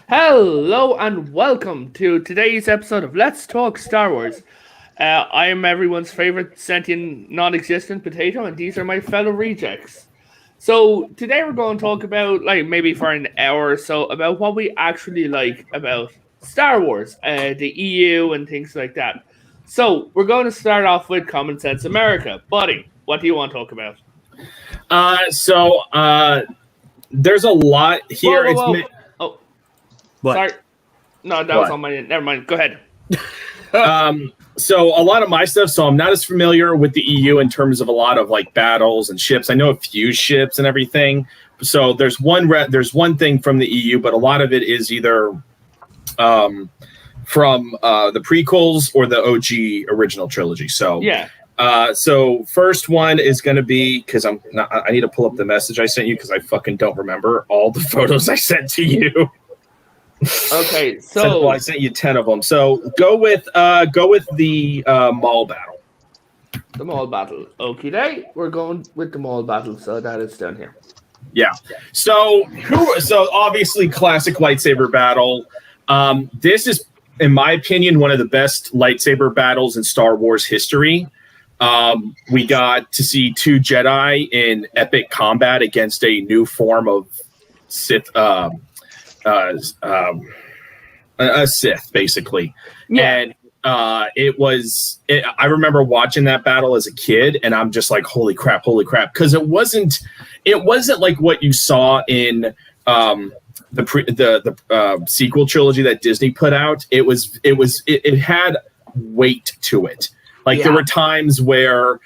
Hello and welcome to today's episode of Let's Talk Star Wars. I am everyone's favorite sentient, non-existent potato, and these are my fellow rejects. So today we're going to talk about, like, maybe for an hour or so, about what we actually like about Star Wars, the EU, and things like that. So we're going to start off with Common Sense America. Buddy, what do you want to talk about? There's a lot here. Whoa. Oh, what? Sorry. No, that was on my. Never mind. Go ahead. So a lot of my stuff. So I'm not as familiar with the EU in terms of a lot of like battles and ships. I know a few ships and everything. So there's one thing from the EU, but a lot of it is either from the prequels or the OG original trilogy. So yeah. So first one is going to be, because I need to pull up the message I sent you because I fucking don't remember all the photos I sent to you. Okay, so I sent you 10 of them. So go with the Maul battle. The Maul battle. Okay, we're going with the Maul battle. So that is down here. Yeah. So obviously classic lightsaber battle. This is, in my opinion, one of the best lightsaber battles in Star Wars history. We got to see two Jedi in epic combat against a new form of Sith. A Sith, basically. Yeah. And I remember watching that battle as a kid, and I'm just like, holy crap, because it wasn't like what you saw in the sequel trilogy that Disney put out. It had weight to it. Like, there were times where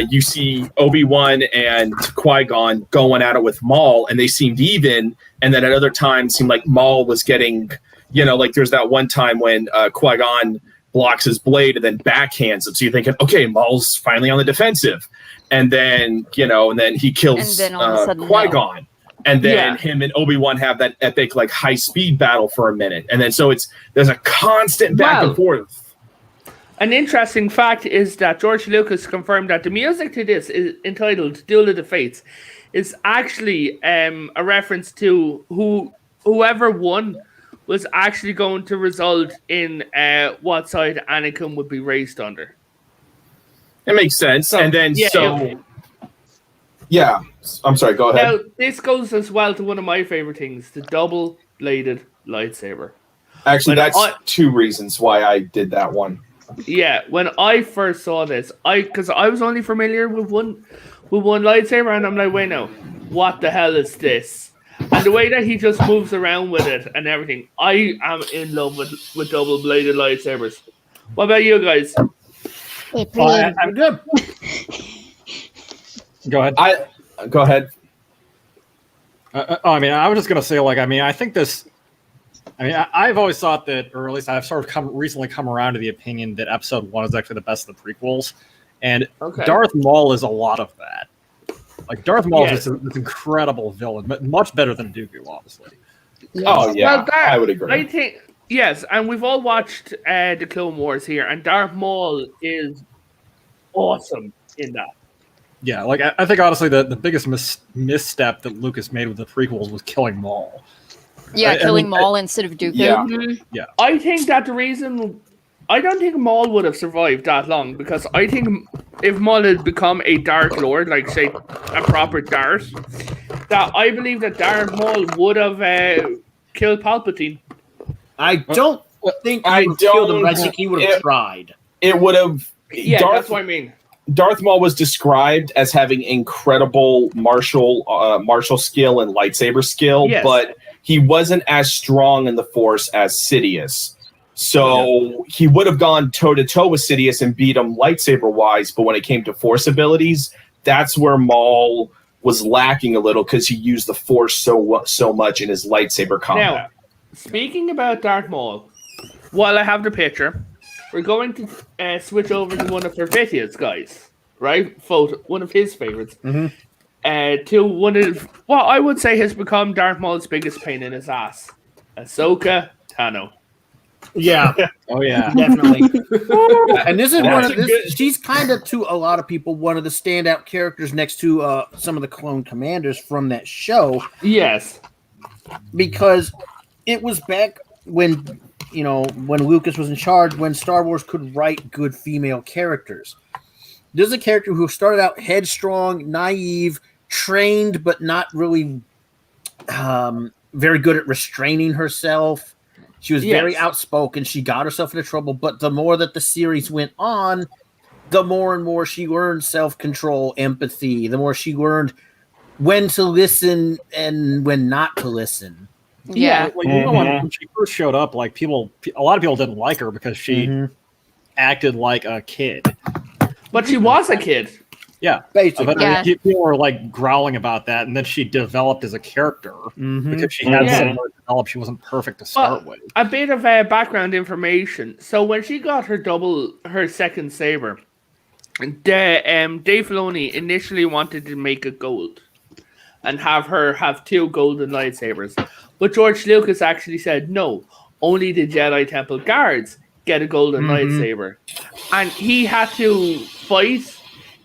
you see Obi-Wan and Qui-Gon going at it with Maul, and they seemed even, and then at other times seemed like Maul was getting, like there's that one time when Qui-Gon blocks his blade and then backhands it. So you're thinking, okay, Maul's finally on the defensive. And then, and then he kills Qui-Gon. No. And then him and Obi-Wan have that epic, like, high-speed battle for a minute. And then so there's a constant back and forth. An interesting fact is that George Lucas confirmed that the music to this is entitled Duel of the Fates is actually a reference to whoever won was actually going to result in what side Anakin would be raised under. It makes sense. And then I'm sorry, go ahead. Now, this goes as well to one of my favorite things, the double-bladed lightsaber. Actually, that's two reasons why I did that one. Yeah, when I first saw this, because I was only familiar with one lightsaber, and I'm like, wait, no, what the hell is this? And the way that he just moves around with it and everything, I am in love with double-bladed lightsabers. What about you guys? I'm good. Go ahead. Go ahead. I was just gonna say, I think this. I've always thought that, or at least I've sort of recently come around to the opinion that Episode 1 is actually the best of the prequels, and Darth Maul is a lot of that. Like, Darth Maul is this incredible villain, but much better than Dooku, obviously. Yes. Oh yeah, well, I would agree. I think yes, and we've all watched the Clone Wars here, and Darth Maul is awesome in that. Yeah, like I think honestly the biggest misstep that Lucas made with the prequels was killing Maul. Yeah, killing Maul instead of Dooku. Yeah. Mm-hmm. Yeah. I think that the reason I don't think Maul would have survived that long, because I think if Maul had become a Dark Lord, like say a proper Darth, that I believe that Darth Maul would have killed Palpatine. I don't think he would have killed him. I think he would have tried. It would have. Yeah, that's what I mean. Darth Maul was described as having incredible martial skill and lightsaber skill, but he wasn't as strong in the Force as Sidious. So he would have gone toe-to-toe with Sidious and beat him lightsaber-wise, but when it came to Force abilities, that's where Maul was lacking a little, because he used the Force so much in his lightsaber combat. Now, speaking about Darth Maul, while I have the picture, we're going to switch over to one of Pervitia's guys, right? One of his favorites. Mm-hmm. To one of what I would say has become Darth Maul's biggest pain in his ass, Ahsoka Tano. Yeah. Oh yeah, definitely. And this is one of this. She's kind of, to a lot of people, one of the standout characters next to some of the clone commanders from that show. Yes, because it was back when when Lucas was in charge, when Star Wars could write good female characters. There's a character who started out headstrong, naive, trained, but not really very good at restraining herself. She was very outspoken. She got herself into trouble, but the more that the series went on, the more and more she learned self-control, empathy, the more she learned when to listen and when not to listen. Yeah. Like, when she first showed up, like a lot of people didn't like her because she acted like a kid. But she was a kid. Yeah, basically. People were like growling about that, and then she developed as a character because she had so much developed. She wasn't perfect to start with. A bit of background information. So when she got her second saber, Dave Filoni initially wanted to make it gold and have her have 2 golden lightsabers, but George Lucas actually said no. Only the Jedi Temple guards get a golden lightsaber, and he had to fight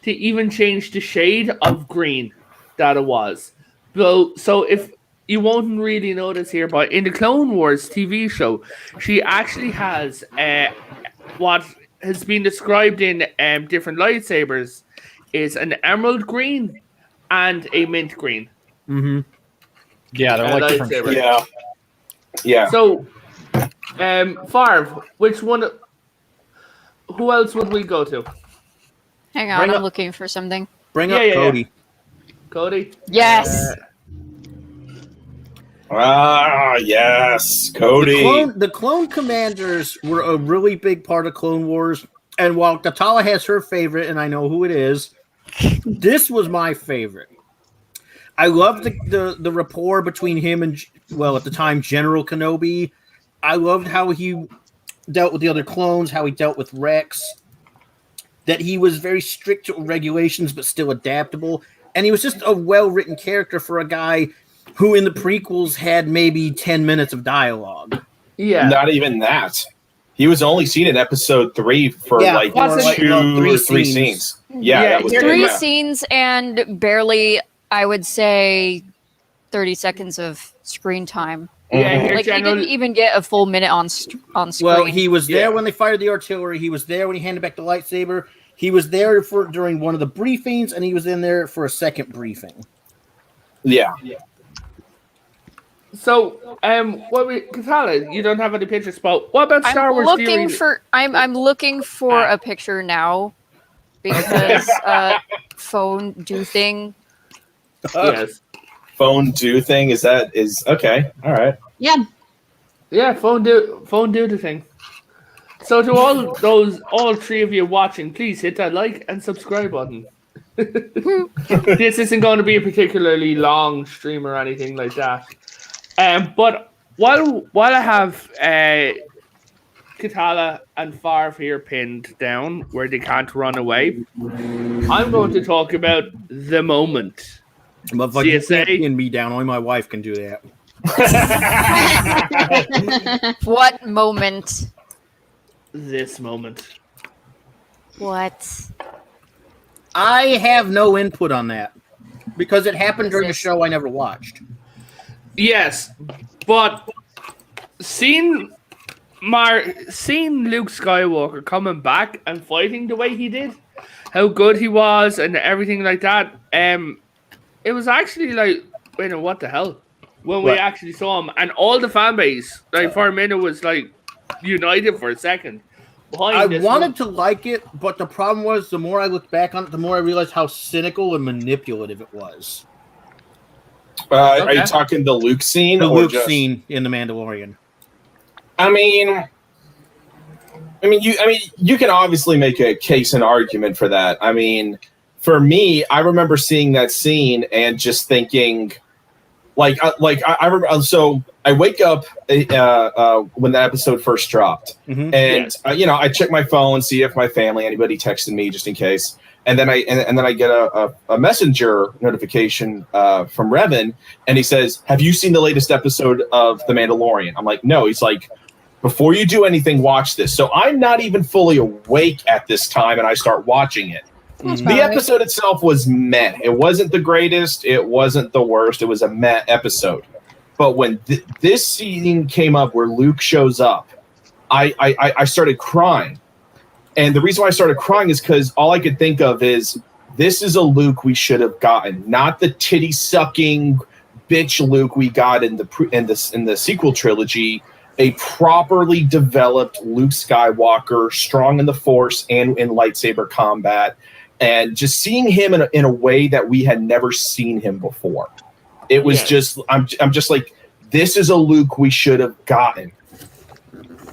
to even change the shade of green that it was. So if you won't really notice here, but in the Clone Wars TV show, she actually has what has been described in different lightsabers is an emerald green and a mint green. Yeah, they're like different. Yeah. Yeah. So, Farv, which one? Who else would we go to? Hang on, I'm looking for something. Bring up Cody. Yeah. Cody? Yes. Yes, Cody. The clone commanders were a really big part of Clone Wars. And while Katala has her favorite, and I know who it is, this was my favorite. I loved the rapport between him and, well, at the time, General Kenobi. I loved how he dealt with the other clones, how he dealt with Rex. That he was very strict to regulations, but still adaptable. And he was just a well-written character for a guy who in the prequels had maybe 10 minutes of dialogue. Yeah. Not even that. He was only seen in episode 3 for two or three scenes. Yeah, that was 3 scenes and barely, I would say, 30 seconds of screen time. Yeah, like he didn't even get a full minute on screen. Well, he was there when they fired the artillery. He was there when he handed back the lightsaber. He was there during one of the briefings, and he was in there for a second briefing. Yeah. So, Katala, you don't have any pictures, but what about Star Wars? I'm looking for a picture now because phone do thing. Yes. Phone do thing is okay. All right. Yeah, phone do the thing. So to all 3 of you watching, please hit that like and subscribe button. This isn't going to be a particularly long stream or anything like that. But while I have Katala and Farv here pinned down where they can't run away, I'm going to talk about the moment. Motherfucker, you can't pin me down. Only my wife can do that. What moment? This moment. What? I have no input on that because it happened during a show I never watched. Yes, but seeing Luke Skywalker coming back and fighting the way he did, how good he was and everything like that, it was actually like, wait, what the hell? When we actually saw him, and all the fan base, like for a minute, was like united for a second. I wanted to like it, but the problem was the more I looked back on it, the more I realized how cynical and manipulative it was. Are you talking the Luke scene? Scene in The Mandalorian. I mean, you can obviously make a case and argument for that. I mean, for me, I remember seeing that scene and just thinking, I remember. So I wake up when that episode first dropped, and I check my phone, see if my family, anybody texted me just in case. And then I get a messenger notification from Revan, and he says, "Have you seen the latest episode of The Mandalorian?" I'm like, "No." He's like, "Before you do anything, watch this." So I'm not even fully awake at this time, and I start watching it. The episode itself was meh. It wasn't the greatest. It wasn't the worst. It was a meh episode. But when this scene came up where Luke shows up, I started crying. And the reason why I started crying is because all I could think of is, this is a Luke we should have gotten, not the titty sucking bitch Luke we got in the sequel trilogy. A properly developed Luke Skywalker, strong in the Force and in lightsaber combat, and just seeing him in a way that we had never seen him before. It was just, I'm just like, this is a Luke we should have gotten.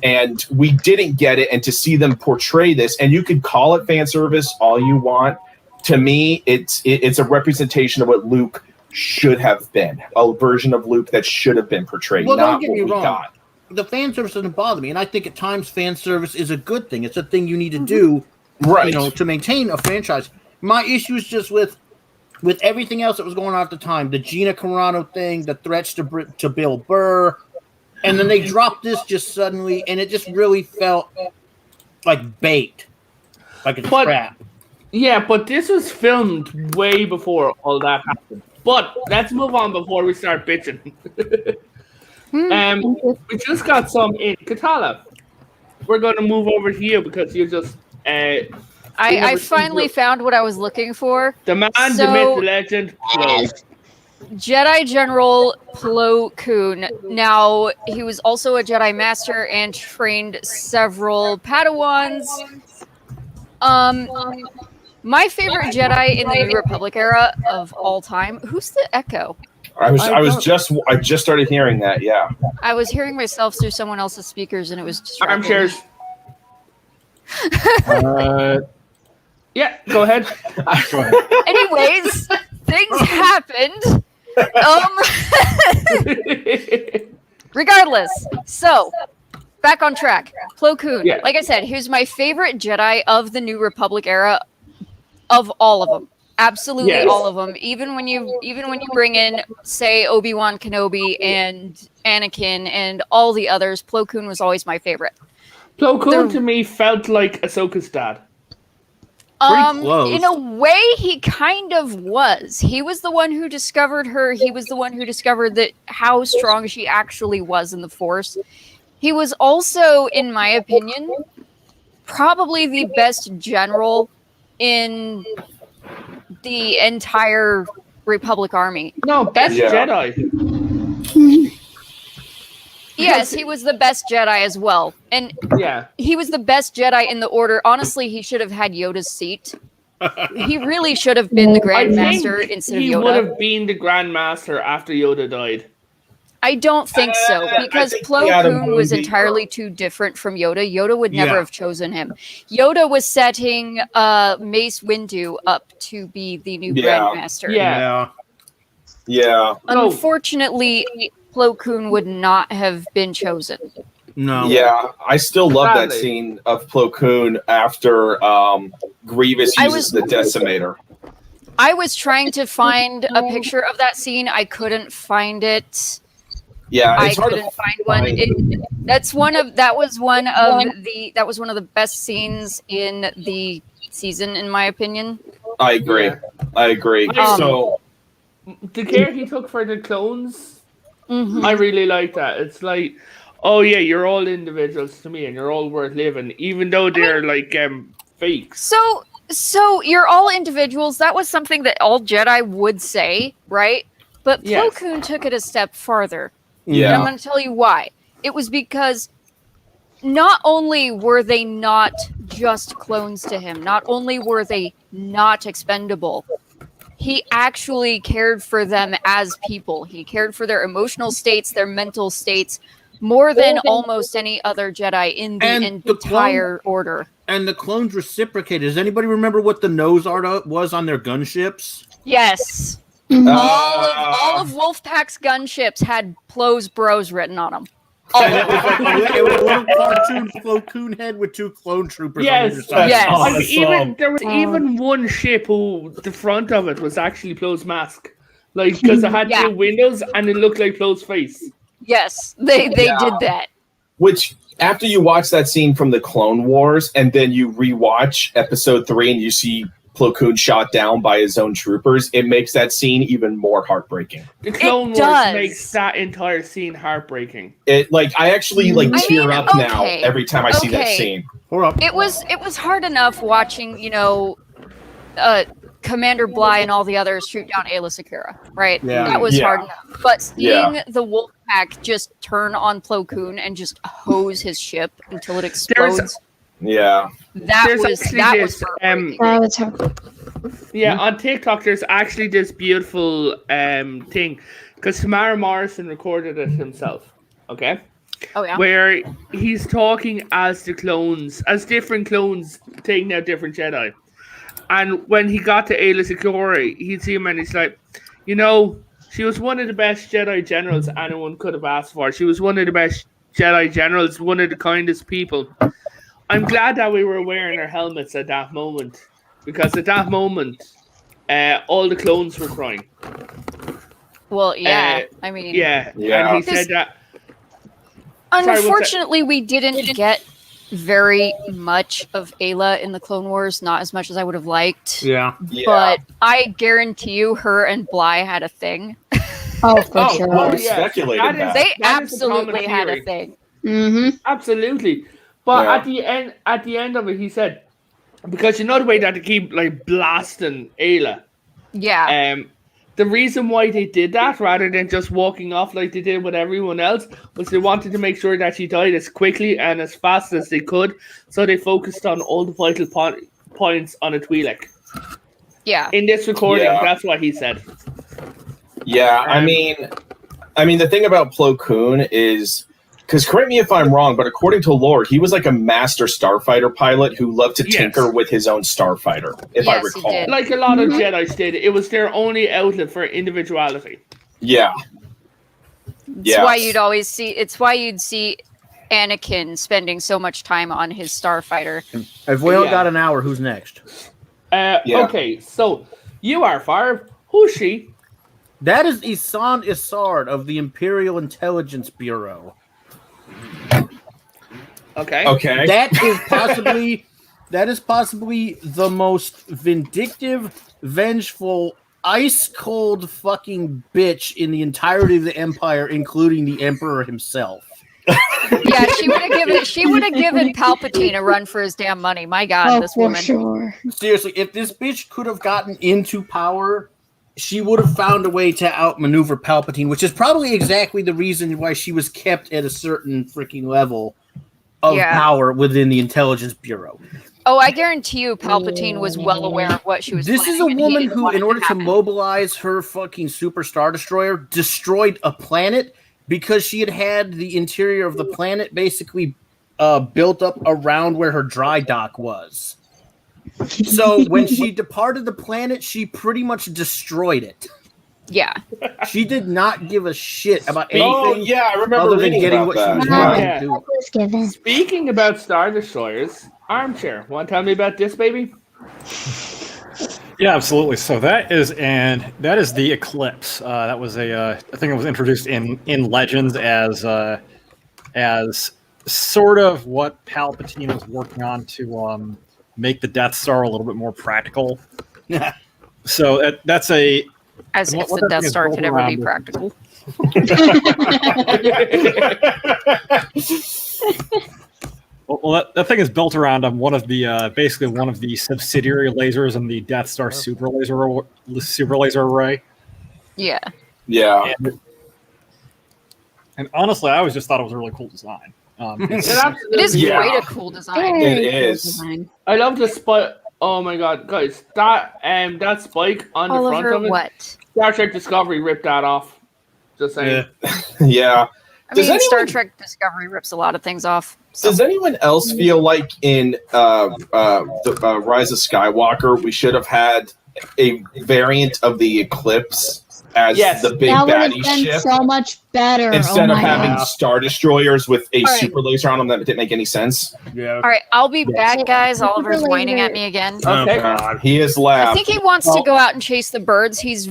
And we didn't get it, and to see them portray this, and you could call it fan service all you want. To me, it's a representation of what Luke should have been, a version of Luke that should have been portrayed, Well, not don't get what me we wrong. got. The fan service doesn't bother me, and I think at times fan service is a good thing. It's a thing you need to do, Right. to maintain a franchise. My issue is just with everything else that was going on at the time, the Gina Carano thing, the threats to Bill Burr, and then they dropped this just suddenly, and it just really felt like bait, like a trap. Yeah, but this was filmed way before all that happened. But let's move on before we start bitching. We just got some in. Katala, we're going to move over to you because you just... I finally found what I was looking for. The man, the myth, the legend, Plo. Jedi General Plo Koon. Now, he was also a Jedi Master and trained several Padawans. My favorite Jedi in the New Republic era of all time. Who's the Echo? I just started hearing that. Yeah. I was hearing myself through someone else's speakers, and it was distracting. Armchairs. Yeah, go ahead. Go ahead. Anyways, things happened. Regardless, so back on track. Plo Koon. Yeah. Like I said, he was my favorite Jedi of the New Republic era, of all of them. Absolutely Yes. all of them. Even when you bring in, say, Obi-Wan Kenobi and Anakin and all the others, Plo Koon was always my favorite. Plo Koon to me felt like Ahsoka's dad. Pretty close. In a way, he kind of was. He was the one who discovered her. He was the one who discovered that how strong she actually was in the Force. He was also, in my opinion, probably the best general in the entire Republic Army. No, best Yeah. Jedi. Yes, he was the best Jedi as well. And Yeah. he was the best Jedi in the Order. Honestly, he should have had Yoda's seat. He really should have been the Grand Master instead of he would Yoda. have been the Grand Master after Yoda died. I don't think so, because think Plo he had a Koon was movie. entirely too different from Yoda. Yoda would never Yeah. have chosen him. Yoda was setting Mace Windu up to be the new Yeah. Grand Master. Yeah. Yeah. No. Unfortunately, Plo Koon would not have been chosen. No. Yeah, I still love that Sadly. scene of Plo Koon after Grievous I uses the Decimator. I was trying to find a picture of that scene. I couldn't find it. Yeah, I it's hard couldn't to find one. That was one of the best scenes in the season, in my opinion. I agree. Yeah. I agree. So The care he took for the clones, Mhm. I really like that. It's like, oh yeah, you're all individuals to me, and you're all worth living, even though they're fakes. So you're all individuals. That was something that all Jedi would say, right? But Plo Yes. Koon took it a step farther. And I'm yeah, going to tell you why. It was because not only were they not just clones to him, not only were they not expendable, he actually cared for them as people. He cared for their emotional states, their mental states, more than almost any other Jedi in the And the entire order. And the clones reciprocated. Does anybody remember what the nose art was on their gunships? Yes. Uh, All of Wolfpack's gunships had Plo's Bros written on them. And it was like it was a little cartoon Plo Koon head with two clone troopers on Yes. either side. Yes. awesome. There was even one ship who the front of it was actually Plo's mask, because it had Yeah. two windows and it looked like Plo's face. Yes, they Yeah. did that. which after you watch that scene from the Clone Wars and then you rewatch Episode 3 and you see Plo Koon shot down by his own troopers, it makes that scene even more heartbreaking. The Clone Wars makes that entire scene heartbreaking. It I actually tear up now okay. every time I see that scene. It was hard enough watching, Commander Bly and all the others shoot down Aayla Secura, right? Yeah. That was hard enough. But seeing the wolf pack just turn on Plo Koon and just hose his ship until it explodes. That was on TikTok there's actually this beautiful thing because Tamara Morrison recorded it himself. Okay. Oh yeah. Where he's talking as different clones taking out different Jedi. And when he got to Aayla Secura, he'd see him and he's like, she was one of the best Jedi generals anyone could have asked for. She was one of the best Jedi generals, one of the kindest people. I'm glad that we were wearing our helmets at that moment. Because at that moment, all the clones were crying. Well, yeah. I mean... Yeah. And he said that... Unfortunately, we didn't get very much of Aayla in the Clone Wars, not as much as I would have liked. Yeah. But I guarantee you, her and Bly had a thing. Oh, for sure. Well, speculated that. They absolutely had a thing. Mm-hmm. Absolutely. But at the end of it, he said, because the way that they keep blasting Aayla. Yeah. The reason why they did that, rather than just walking off like they did with everyone else, was they wanted to make sure that she died as quickly and as fast as they could. So they focused on all the vital points on a Twi'lek. Yeah. In this recording, that's what he said. Yeah, I mean, the thing about Plo Koon is, because correct me if I'm wrong, but according to lore, he was like a master starfighter pilot who loved to tinker with his own starfighter, if I recall. He did. Like a lot of Jedi did. It was their only outlet for individuality. Yeah. It's why you'd see Anakin spending so much time on his starfighter. If we only got an hour, who's next? Okay, so you are Favre. Who's she? That is Isan Isard of the Imperial Intelligence Bureau. Okay. That is possibly the most vindictive, vengeful, ice cold fucking bitch in the entirety of the Empire, including the Emperor himself. Yeah, she would have given Palpatine a run for his damn money. My God, this woman. Sure. Seriously, if this bitch could have gotten into power, she would have found a way to outmaneuver Palpatine, which is probably exactly the reason why she was kept at a certain freaking level of power within the Intelligence Bureau. Oh, I guarantee you Palpatine was well aware of what she was This is a woman who, in order to mobilize her fucking Super Star Destroyer, destroyed a planet because she had the interior of the planet basically built up around where her dry dock was. So when she departed the planet, she pretty much destroyed it. Yeah. She did not give a shit about anything. Oh, yeah, I remember reading getting about what she was that. trying to do. Speaking about Star Destroyers, Armchair, want to tell me about this, baby? Yeah, absolutely. So that is the Eclipse. That was I think it was introduced in Legends as sort of what Palpatine was working on to make the Death Star a little bit more practical. So that's a... As if the Death Star could ever be practical. Well, that thing is built around one of the basically one of the subsidiary lasers in the Death Star super laser array. Yeah. Yeah. And honestly, I always just thought it was a really cool design. It is quite a cool design. It is. I love the spike. Oh my god, guys! That spike on the front of it. What? Star Trek Discovery ripped that off. Just saying. Yeah. I mean, Star Trek Discovery rips a lot of things off. So. Does anyone else feel like in the Rise of Skywalker we should have had a variant of the Eclipse as the big baddie ship? So much better. Instead of having Star Destroyers with a super laser on them that didn't make any sense. Yeah. All right, I'll be back, guys. Oliver's whining at me again. Okay. Oh God, he is loud. I think he wants to go out and chase the birds. He's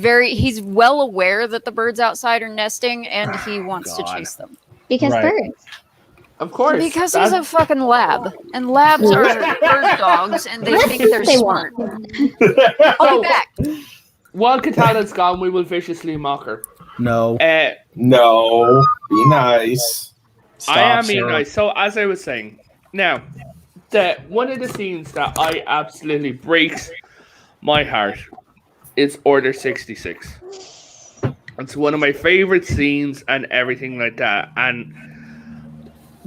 well aware that the birds outside are nesting, and he wants to chase them. Because birds. Of course. Because he's a fucking lab. And labs are bird dogs and they think they're They smart. want. I'll be back. While Katana's gone, we will viciously mock her. No. No, be nice. I am Sarah. being nice. So, as I was saying, now, one of the scenes that I absolutely breaks my heart is Order 66. It's one of my favorite scenes and everything like that. And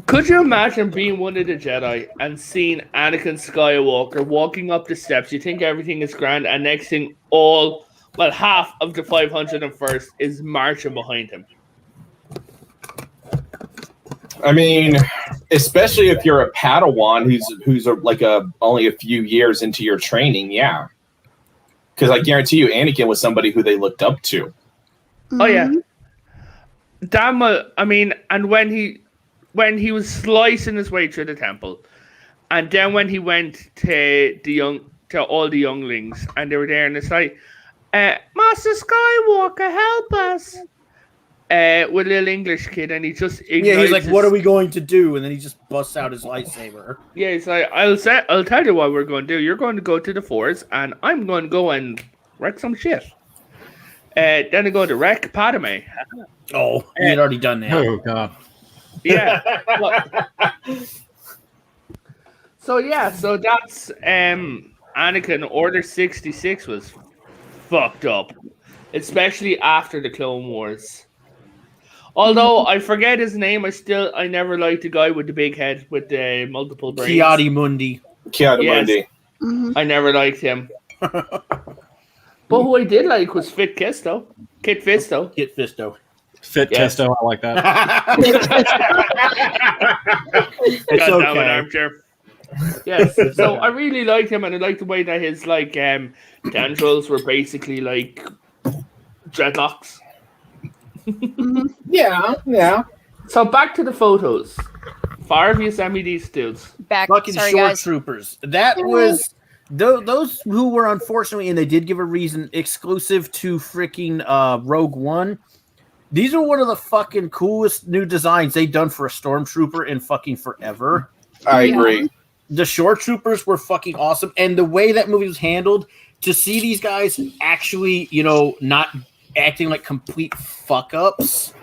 could you imagine being one of the Jedi and seeing Anakin Skywalker walking up the steps? You think everything is grand, and next thing, half of the 501st is marching behind him. I mean, especially if you're a Padawan who's only a few years into your training, yeah. Because I guarantee you, Anakin was somebody who they looked up to. Oh yeah, damn! And when he was slicing his way through the temple, and then when he went to all the younglings, and they were there, and it's like, Master Skywalker, help us! With a little English kid, and he just He's like, "What are we going to do?" And then he just busts out his lightsaber. Yeah, he's like, "I'll tell you what we're going to do. You're going to go to the Force, and I'm going to go and wreck some shit." Then they're going to wreck Padme. Oh, he had already done that. Oh god. Yeah. So that's Anakin. Order 66 was fucked up, especially after the Clone Wars. Although I forget his name, I never liked the guy with the big head with the multiple brains. Ki-Adi-Mundi. Ki-Adi-Mundi. Mhm. I never liked him. But who I did like was Kit Fisto. Kit Fisto. Fit Yes. Testo, I like that. It's God damn it, okay. armchair. Yes, so I really liked him, and I liked the way that his tendrils were basically like dreadlocks. Yeah. So back to the photos. Far of you send me these dudes. Back. Fucking Sorry, short guys. troopers. That was those who were unfortunately, and they did give a reason, exclusive to freaking Rogue One. These are one of the fucking coolest new designs they've done for a stormtrooper in fucking forever. I agree. The short troopers were fucking awesome, and the way that movie was handled, to see these guys actually, not acting like complete fuck ups.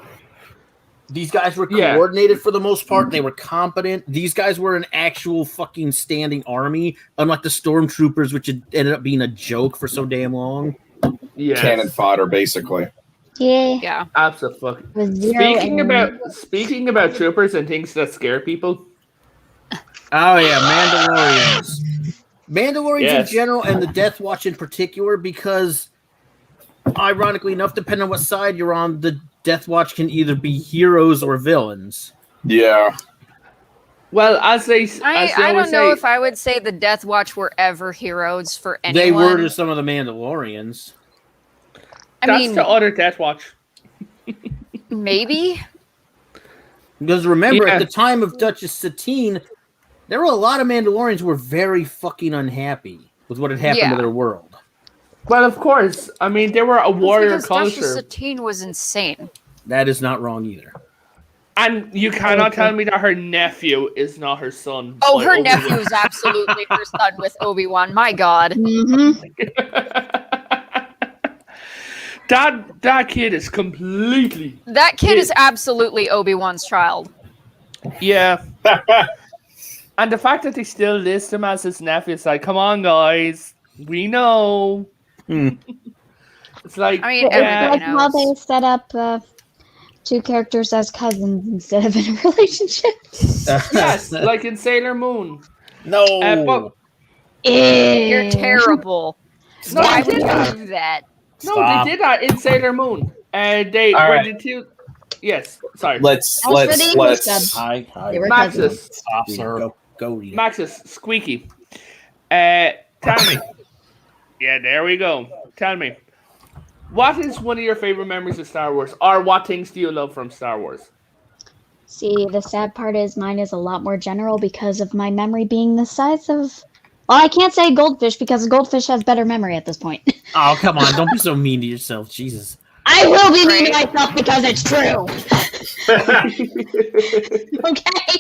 These guys were coordinated for the most part. They were competent. These guys were an actual fucking standing army, unlike the stormtroopers, which had ended up being a joke for so damn long. Yeah, Cannon fodder, basically. Yeah. absolutely. With zero Speaking about troopers and things that scare people. Oh yeah, Mandalorians Yes. in general, and the Death Watch in particular, because ironically enough, depending on what side you're on, the Death Watch can either be heroes or villains. Yeah. Well, as they I always don't know say, if I would say the Death Watch were ever heroes for anyone. They were to some of the Mandalorians. that's the other Death Watch. Maybe. Because remember, Yeah. at the time of Duchess Satine, there were a lot of Mandalorians who were very fucking unhappy with what had happened to their world. Well, of course. I mean, they were a warrior Because culture. Duchess Satine was insane. That is not wrong either. And you cannot tell me that her nephew is not her son. Oh, by her Obi-Wan. nephew is absolutely her son with Obi-Wan. My God. That kid is completely... That kid is absolutely Obi-Wan's child. Yeah. And the fact that they still list him as his nephew, it's like, come on, guys. We know. It's like... I mean, It's everybody like how they knows. set up two characters as cousins instead of in a relationship. Yes, like in Sailor Moon. No. But- You're terrible. No, Why they would did that. you do that? No, Stop. they did that in Sailor Moon. They All were right. the two... Yes, sorry. Let's As for the English dub, Hi. they were Maxis. cousins. Stop, sir. Go read it. Maxis, squeaky. Tell me. Yeah, there we go. Tell me. What is one of your favorite memories of Star Wars? Or what things do you love from Star Wars? See, the sad part is mine is a lot more general because of my memory being the size of... Well, I can't say goldfish because a goldfish has better memory at this point. Oh, come on. Don't be so mean to yourself. Jesus. I will be mean to myself because it's true. Okay?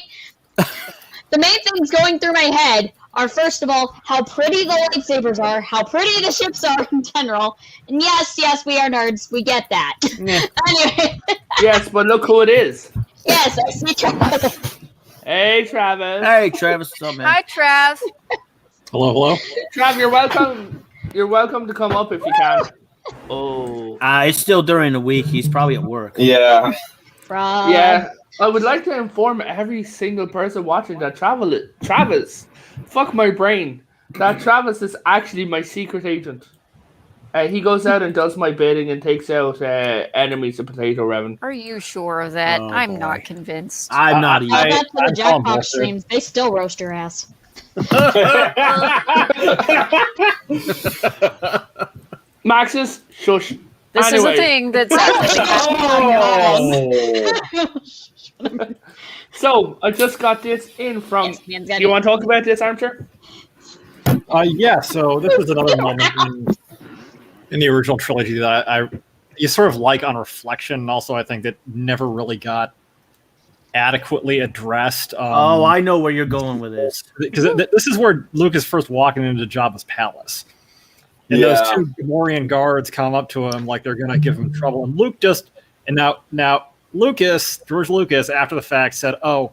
the main things going through my head are, first of all, how pretty the lightsabers are, how pretty the ships are in general. And yes, we are nerds. We get that. Yeah. Anyway. Yes, but look who it is. Yes, I see Travis. Hey, Travis. Hey, Travis, what's up, man? Hi, Trav. Hello. Trav, you're welcome. You're welcome to come up if you can. Oh. It's still during the week. He's probably at work. Yeah. Yeah. I would like to inform every single person watching that Travis, fuck my brain, that Travis is actually my secret agent. He goes out and does my bidding and takes out enemies of Potato Revan. Are you sure of that? Oh, I'm boy. not convinced. I'm not Go even. back to the I'm Jackbox bullshit. streams. They still roast your ass. Maxis, shush. This Anyway. is a thing that's actually happening. So, I just got this in from... Yes, man's got You it. want to talk about this, Armchair? Yeah, so this is another moment in the original trilogy that I you sort of like on reflection, and also I think that never really got adequately addressed. I know where you're going with this. Because this is where Luke is first walking into Jabba's palace. And those two Gamorrean guards come up to him like they're going to give him trouble. And Luke just... And now George Lucas, after the fact, said, oh,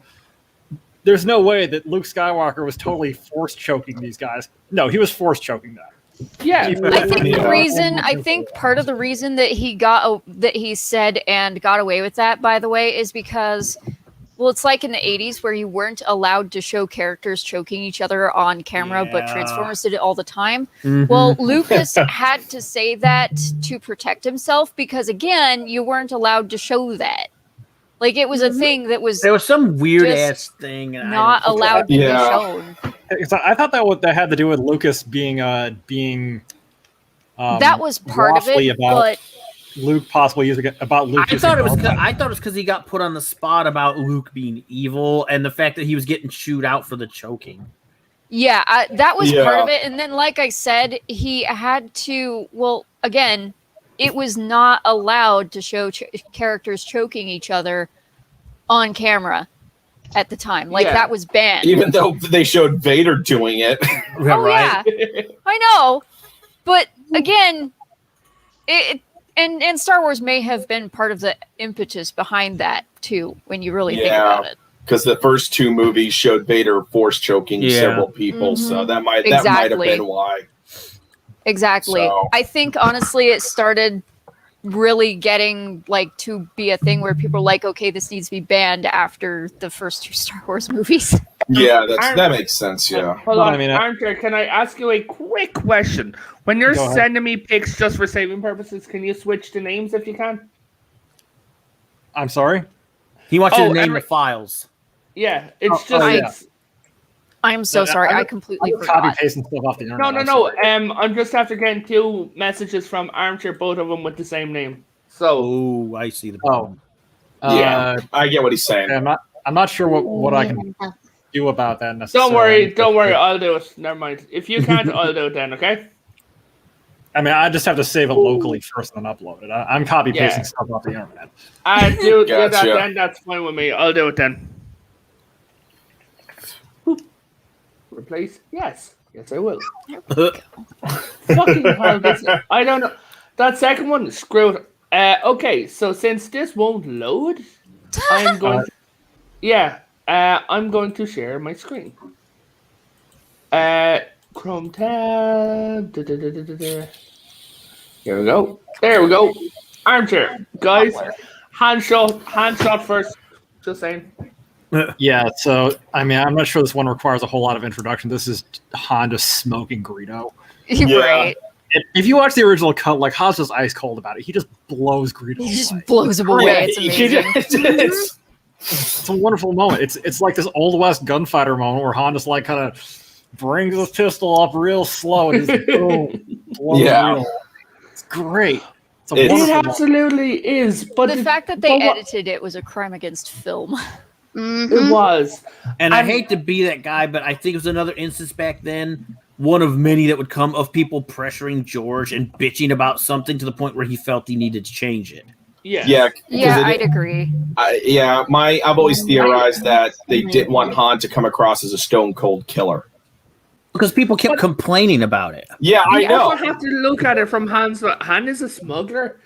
there's no way that Luke Skywalker was totally force choking these guys. No, he was force choking them. Yeah. I think part of the reason that he said and got away with that, by the way, is because, well, it's like in the 80s where you weren't allowed to show characters choking each other on camera, but Transformers did it all the time. Mhm. Well, Lucas had to say that to protect himself because, again, you weren't allowed to show that. Like, it was a thing that was There was some weird just ass thing. and I not don't- allowed to be Yeah. shown. I thought that had to do with Lucas being That was part of waffly it, about but Luke possibly using about Luke. I thought it was because he got put on the spot about Luke being evil and the fact that he was getting chewed out for the choking. yeah, that was part Yeah. of it. And then, like I said, he had to, well, again, it was not allowed to show characters choking each other on camera at the time. Like, Yeah. that was banned. Even though they showed Vader doing it. Oh, yeah. I know. But, again, and Star Wars may have been part of the impetus behind that, too, when you really think Yeah. about it. Because the first two movies showed Vader force choking Yeah. several people, so Mhm. that might have Exactly. been why. Exactly. So- I think honestly it started really getting like to be a thing where people are like, okay, this needs to be banned after the first two Star Wars movies. Yeah, that makes sense. Yeah. Hold Well, on, I mean, Armchair, can I ask you a quick question? When you're Go ahead. sending me pics just for saving purposes, can you switch the names if you can? I'm sorry. He wants you Oh, to name and- the files. Yeah, it's Oh, just... yeah. I'm so Yeah, sorry. I- I completely Copy forgot. pasting stuff off the internet. No. I'm sorry. I'm just after getting two messages from Armchair, both of them with the same name. So, Oh, I see the Oh. problem. Yeah. I get what he's saying. I'm not sure what I can do about that necessarily. don't worry, I'll do it. Never mind. If you can't, I'll do it then, okay? I mean, I just have to save it locally first and then upload it. I'm copy pasting Yeah. stuff off the internet. Do that Gotcha. then, that's fine with me. I'll do it then. Boop. Replace? Yes, I will. Fucking hell, I don't know. That second one, screwed. Okay, so since this won't load, I'm going. I'm going to share my screen. Chrome tab. Here we go. There we go. Armchair, guys. Hand shot first. Just saying. Yeah, so I mean, I'm not sure this one requires a whole lot of introduction. This is Han just smoking Greedo. Yeah. Right. If you watch the original cut, like Han's just ice cold about it. He just blows Greedo He just away. blows him away. It's He amazing. just- It's a wonderful moment. It's like this old west gunfighter moment where Han just like kind of brings his pistol up real slow and just boom, blows Yeah. Greedo away. It's great. It's a It- wonderful It moment. absolutely is, but The fact that they but what- edited it was a crime against film. it was. And I I'm- hate to be that guy, but I think it was another instance back then, one of many that would come of people pressuring George and bitching about something to the point where he felt he needed to change it. Yeah, I'd agree. I've always theorized that they didn't want Han to come across as a stone cold killer. Because people kept complaining about it. Yeah, I You know. also have to look at it from Han's. Han is a smuggler.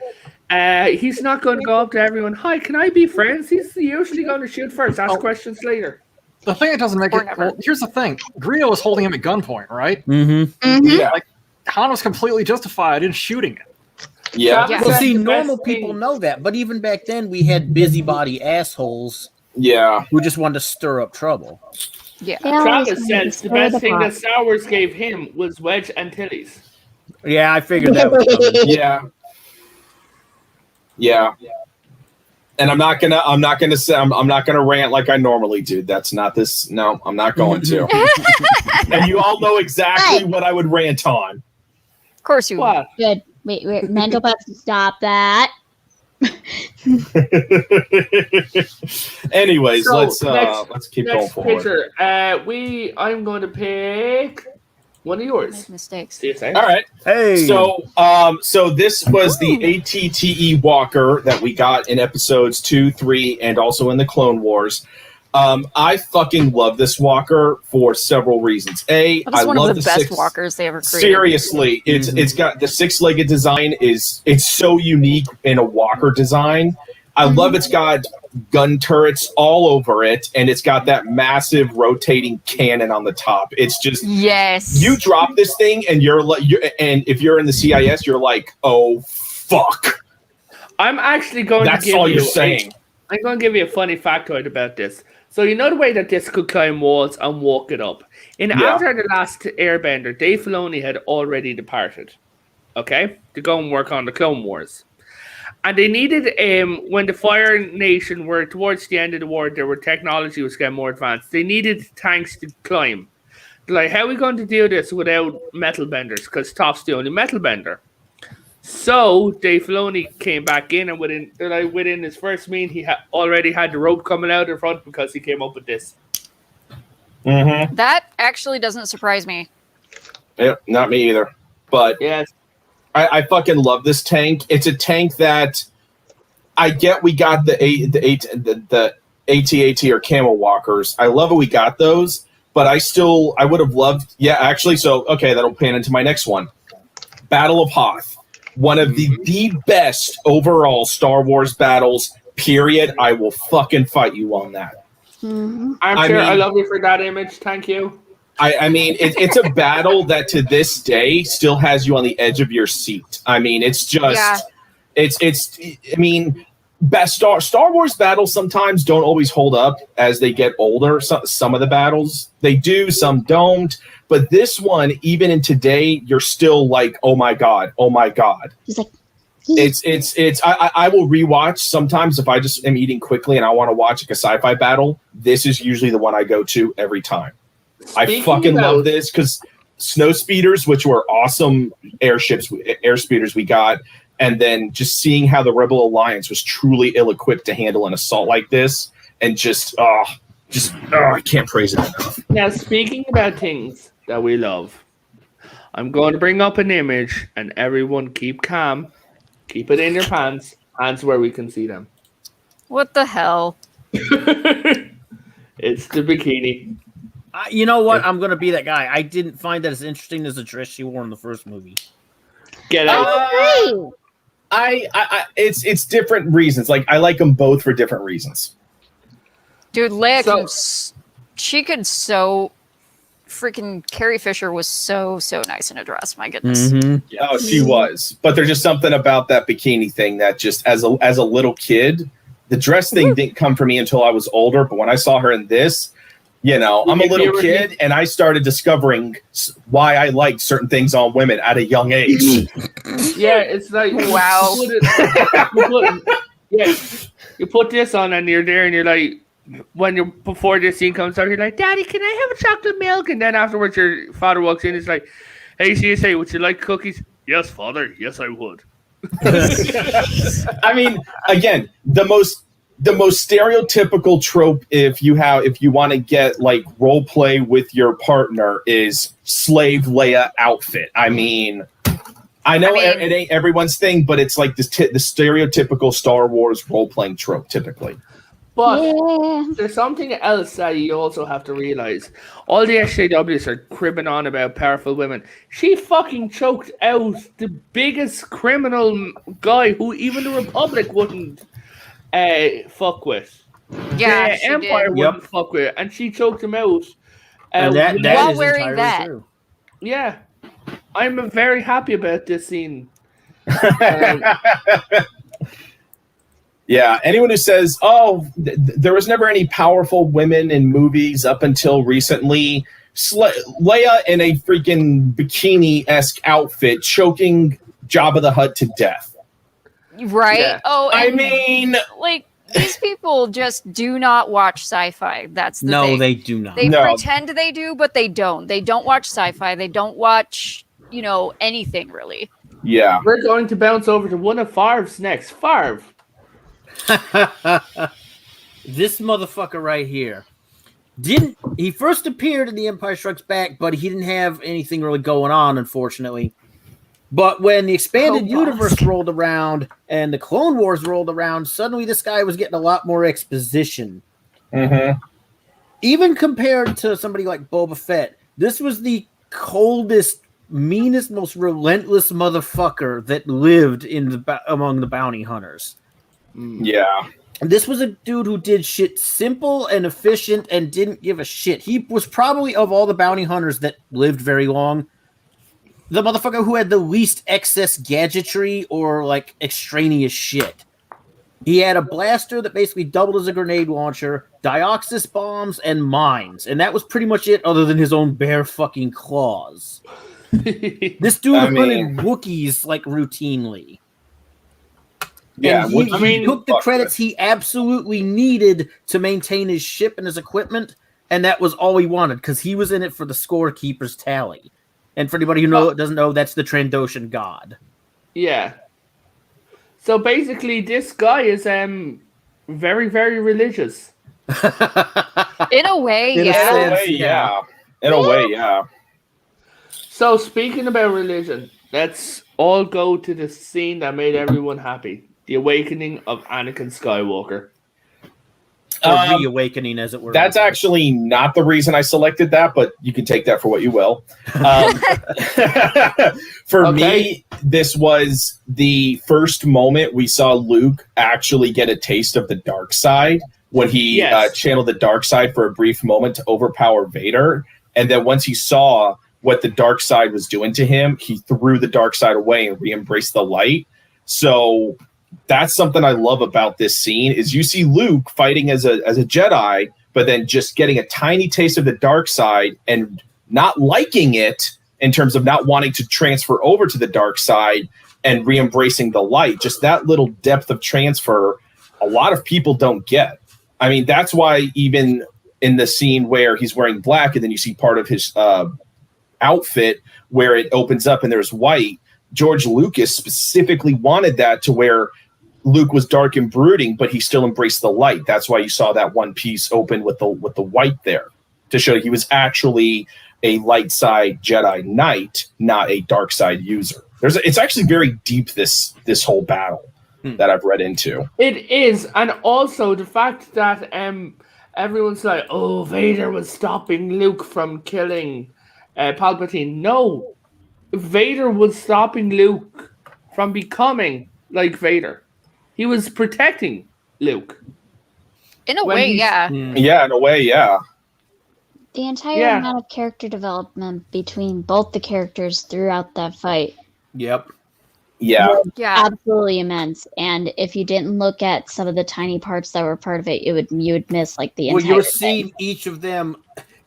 He's not going to go up to everyone. Hi, can I be friends? He's usually going to shoot first, ask questions later. The thing that doesn't make it. Well, here's the thing: Greedo was holding him at gunpoint, right? Yeah. Like Han was completely justified in shooting him. Yeah. Well, see, normal people know that, but even back then, we had busybody assholes. Yeah. Who just wanted to stir up trouble. Yeah. Travis says the best thing that Star Wars gave him was Wedge Antilles. Yeah, I figured that was coming. Yeah. And I'm not gonna rant like I normally do. That's not this. No, I'm not going to. And you all know exactly what I would rant on. Of course you would. What? Good. Wait. Mental buffs, stop that. Anyways, So, let's keep going forward. Picture. I'm going to pick one of yours. Make mistakes. All right. Hey. So this was the ATTE Walker that we got in episodes 2, 3, and also in the Clone Wars. I fucking love this walker for several reasons. I one love of the best six, walkers they ever created. Seriously, it's got the 6-legged design it's so unique in a walker design. I love it's got gun turrets all over it, and it's got that massive rotating cannon on the top. It's just you drop this thing, and and if you're in the CIS, you're like, oh fuck. I'm actually going That's to give all you you're saying. I'm going to give you a funny factoid about this. So you know the way that this could climb walls and walk it up. After the last Airbender, Dave Filoni had already departed. Okay, to go and work on the Clone Wars, and they needed when the Fire Nation were towards the end of the war, their technology was getting more advanced. They needed tanks to climb. They're like, how are we going to do this without metal benders? Because Toph's the only metal bender. So Dave Filoni came back in, and within his first meeting, he already had the rope coming out in front because he came up with this. Mm-hmm. That actually doesn't surprise me. Yeah, not me either. But yes, I fucking love this tank. It's a tank that I get. We got the AT-AT or Camel Walkers. I love it. We got those, but I would have loved. Yeah, actually. So okay, that'll pan into my next one. Battle of Hoth. One of the best overall Star Wars battles, period. I will fucking fight you on that. Mm-hmm. I love you for that image. Thank you. I mean, it's a battle that to this day still has you on the edge of your seat. I mean, it's just, I mean, best Star Wars battles sometimes don't always hold up as they get older. Some of the battles, they do, some don't. But this one, even in today, you're still like, oh my god. He's like, I will rewatch sometimes if I just am eating quickly and I want to watch like a sci-fi battle. This is usually the one I go to every time. I fucking love this because snow speeders, which were awesome air speeders we got, and then just seeing how the Rebel Alliance was truly ill-equipped to handle an assault like this, and I can't praise it enough. Now, speaking about things that we love, I'm going to bring up an image, and everyone keep calm. Keep it in your pants. Hands where we can see them. What the hell? It's the bikini. You know what? I'm going to be that guy. I didn't find that as interesting as the dress she wore in the first movie. Get out. It's different reasons. Like I like them both for different reasons. Dude, Leia she could so freaking Carrie Fisher was so nice in a dress. My goodness. Mm-hmm. Oh, she was. But there's just something about that bikini thing that just as a little kid, the dress thing didn't come for me until I was older. But when I saw her in this, I'm a little kid, and I started discovering why I liked certain things on women at a young age. Yeah, it's like wow. You put this on, and you're there, and you're like, before this scene comes out, you're like, Daddy, can I have a chocolate milk? And then afterwards, your father walks in, and he's like, Hey, CSA, would you like cookies? Yes, father. Yes, I would. I mean, again, the most stereotypical trope if you want to get like role play with your partner is slave Leia outfit. I mean, I know it ain't everyone's thing, but it's like this the stereotypical Star Wars role-playing trope, typically. But Yeah. there's something else that you also have to realize. All the SJWs are cribbing on about powerful women. She fucking choked out the biggest criminal guy who even the Republic wouldn't fuck with. Yeah, The she Empire did. wouldn't fuck with, and she choked him out. And that While is wearing entirely that. true. Yeah, I'm very happy about this scene. Yeah, anyone who says, "Oh, there was never any powerful women in movies up until recently," Leia in a freaking bikini-esque outfit choking Jabba the Hutt to death. Right? Yeah. Oh, I and, mean, like, these people just do not watch sci-fi. That's the No, thing. they do not. They No. pretend they do, but they don't. They don't watch sci-fi. They don't watch, anything really. yeah. We're going to bounce over to one of Favre's next. Favre. This motherfucker right here he first appeared in The Empire Strikes Back, but he didn't have anything really going on, unfortunately. But when the expanded universe rolled around and the Clone Wars rolled around, suddenly this guy was getting a lot more exposition. Mm-hmm. Even compared to somebody like Boba Fett, this was the coldest, meanest, most relentless motherfucker that lived among the bounty hunters. Yeah. This was a dude who did shit simple and efficient and didn't give a shit. He was probably, of all the bounty hunters that lived very long, the motherfucker who had the least excess gadgetry or like extraneous shit. He had a blaster that basically doubled as a grenade launcher, Dioxis bombs, and mines. And that was pretty much it, other than his own bare fucking claws. This dude hunted Wookiees like routinely. Yeah, and he took the credits he absolutely needed to maintain his ship and his equipment, and that was all he wanted, because he was in it for the scorekeeper's tally. And for anybody who doesn't know, that's the Trandoshan god. Yeah. So basically, this guy is very, very religious. In a way, In a yeah. sense, In a way, yeah. So speaking about religion, let's all go to the scene that made everyone happy. The awakening of Anakin Skywalker. Or reawakening, as it were. That's actually not the reason I selected that, but you can take that for what you will. For me, this was the first moment we saw Luke actually get a taste of the dark side when he channeled the dark side for a brief moment to overpower Vader. And then once he saw what the dark side was doing to him, he threw the dark side away and re-embraced the light. So that's something I love about this scene is you see Luke fighting as a Jedi, but then just getting a tiny taste of the dark side and not liking it in terms of not wanting to transfer over to the dark side and re-embracing the light. Just that little depth of transfer, a lot of people don't get. I mean, that's why even in the scene where he's wearing black and then you see part of his outfit where it opens up and there's white, George Lucas specifically wanted that to where Luke was dark and brooding, but he still embraced the light. That's why you saw that one piece open with the white there to show he was actually a light side Jedi Knight, not a dark side user. It's actually very deep, this whole battle that I've read into. It is, and also the fact that everyone's like, "Oh, Vader was stopping Luke from killing Palpatine." No, Vader was stopping Luke from becoming like Vader. He was protecting Luke. In a way, yeah. Yeah, in a way, yeah. The entire amount of character development between both the characters throughout that fight. Yep. Yeah. Absolutely immense. And if you didn't look at some of the tiny parts that were part of it, you would miss like the entire you're thing. seeing each of them.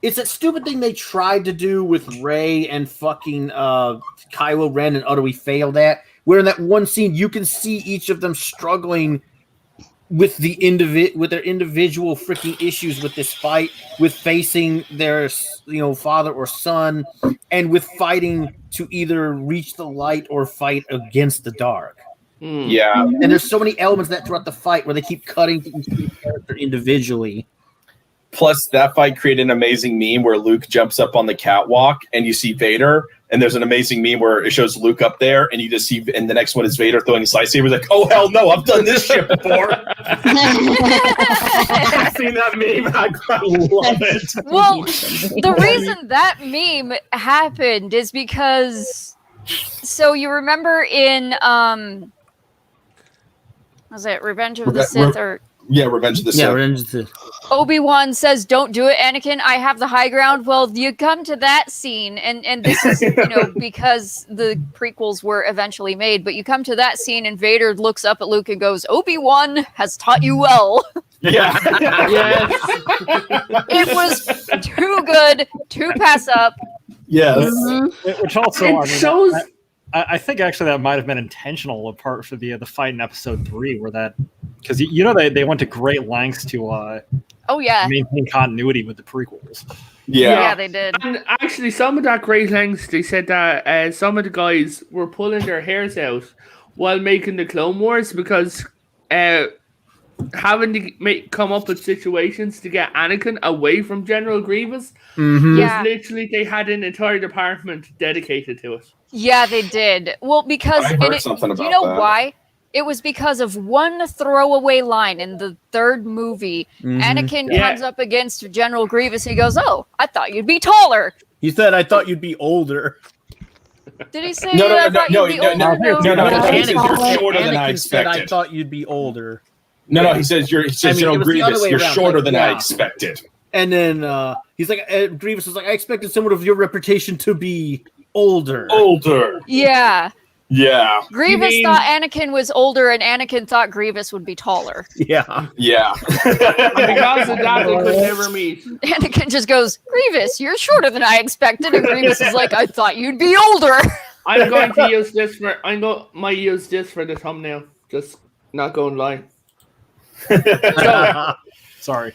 It's that stupid thing they tried to do with Rey and fucking Kylo Ren and utterly failed at. Where in that one scene you can see each of them struggling with their individual freaking issues with this fight, with facing their father or son, and with fighting to either reach the light or fight against the dark. Yeah. And there's so many elements that throughout the fight where they keep cutting to each character individually. Plus, that fight created an amazing meme where Luke jumps up on the catwalk and you see Vader, And there's an amazing meme where it shows Luke up there, and you just see, and the next one is Vader throwing his lightsaber. Like, oh hell no, I've done this shit before. I've seen that meme. I love it. Well, the reason that meme happened is because, so you remember in was it Revenge of the Sith or? Yeah, Revenge of the Sith. Yeah, Revenge of the Sith. Obi-Wan says, "Don't do it, Anakin. I have the high ground." Well, you come to that scene, and this is, because the prequels were eventually made, but you come to that scene, and Vader looks up at Luke and goes, "Obi-Wan has taught you well." Yeah. Yes. It was too good to pass up. Yes. Mm-hmm. Which also, It shows. I think actually that might have been intentional, apart from the fight in Episode 3, where that, because they went to great lengths to Oh yeah, maintain continuity with the prequels. yeah, they did. And actually, some of that great lengths, they said that some of the guys were pulling their hairs out while making the Clone Wars because having to come up with situations to get Anakin away from General Grievous Mm-hmm. was Yeah. literally, they had an entire department dedicated to it. Yeah, they did. Well, because I heard something do you about know that. why? It was because of one throwaway line in the third movie. Mhm. Anakin Yeah. comes up against General Grievous. He goes, "Oh, I thought you'd be taller." He said, "I thought you'd be older." Did he say? No, I thought you'd be older? no. He says you're Anakin shorter than I said, "I expected." thought you'd be older." No, he says I mean, General it was the other Grievous, way you're around, shorter like, than I yeah. expected. And then he's like, Grievous is like, "I expected someone of your reputation to be older." Older. Yeah. Yeah. Grievous mean- thought Anakin was older, and Anakin thought Grievous would be taller. Yeah. Yeah. And because of that, they could never meet. Anakin just goes, "Grievous, you're shorter than I expected," and Grievous is like, "I thought you'd be older." I'm going to use this for. Might use this for the thumbnail. Just not going lie. So, Sorry.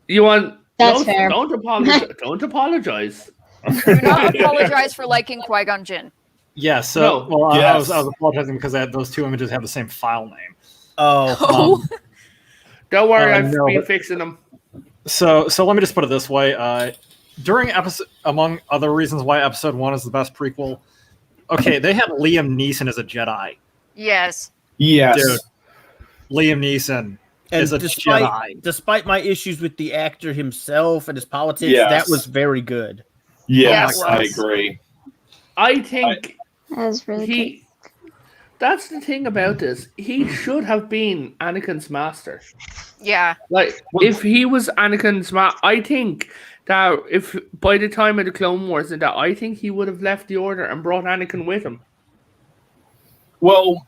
you want? That's fair. Don't apologize. Don't apologize. Do not apologize for liking Qui-Gon Jinn. Yeah, so No. well, Yes. I was apologizing because those two images have the same file name. Oh. Oh, Don't worry, I've no, been but- fixing them. So let me just put it this way: during episode, among other reasons why Episode 1 is the best prequel, okay, they had Liam Neeson as a Jedi. yes. Yes. Dude. Liam Neeson And is a Jedi. despite my issues with the actor himself and his politics, Yes. that was very good. Yes, Yeah, it I was. agree. I think That was really good. he. That's the thing about this. He should have been Anakin's master. Yeah. Like, if he was Anakin's I think that if by the time of the Clone Wars and that, I think he would have left the Order and brought Anakin with him. Well,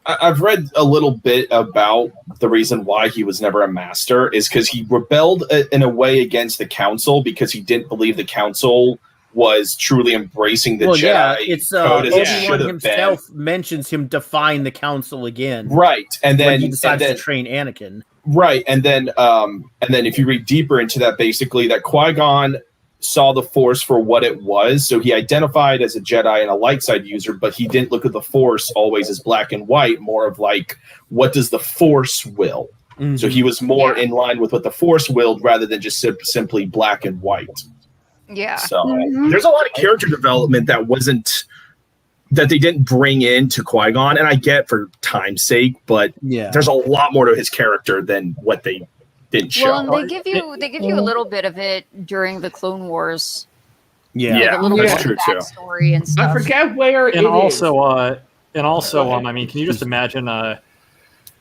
I've read a little bit about the reason why he was never a master is because he rebelled in a way against the Council because he didn't believe the Council was truly embracing the Jedi yeah, it's code as it Obi-Wan should have himself mentions him defying the Council again. been. Right, and When then he decides and then, to train Anakin. right, and then if you read deeper into that, basically that Qui-Gon saw the Force for what it was, so he identified as a Jedi and a light side user, but he didn't look at the Force always as black and white, more of like, what does the Force will? Mm-hmm. So he was more in line with what the Force willed rather than just simply black and white. Yeah. So Mhm. there's a lot of character development that they didn't bring into Qui-Gon, and I get for time's sake, but Yeah. there's a lot more to his character than what they didn't show. Well, and they give you a little bit of it during the Clone Wars. Yeah. Yeah. A little that's bit true of too. backstory and I stuff. forget where it And is. also, Go ahead. I mean, can you just imagine Liam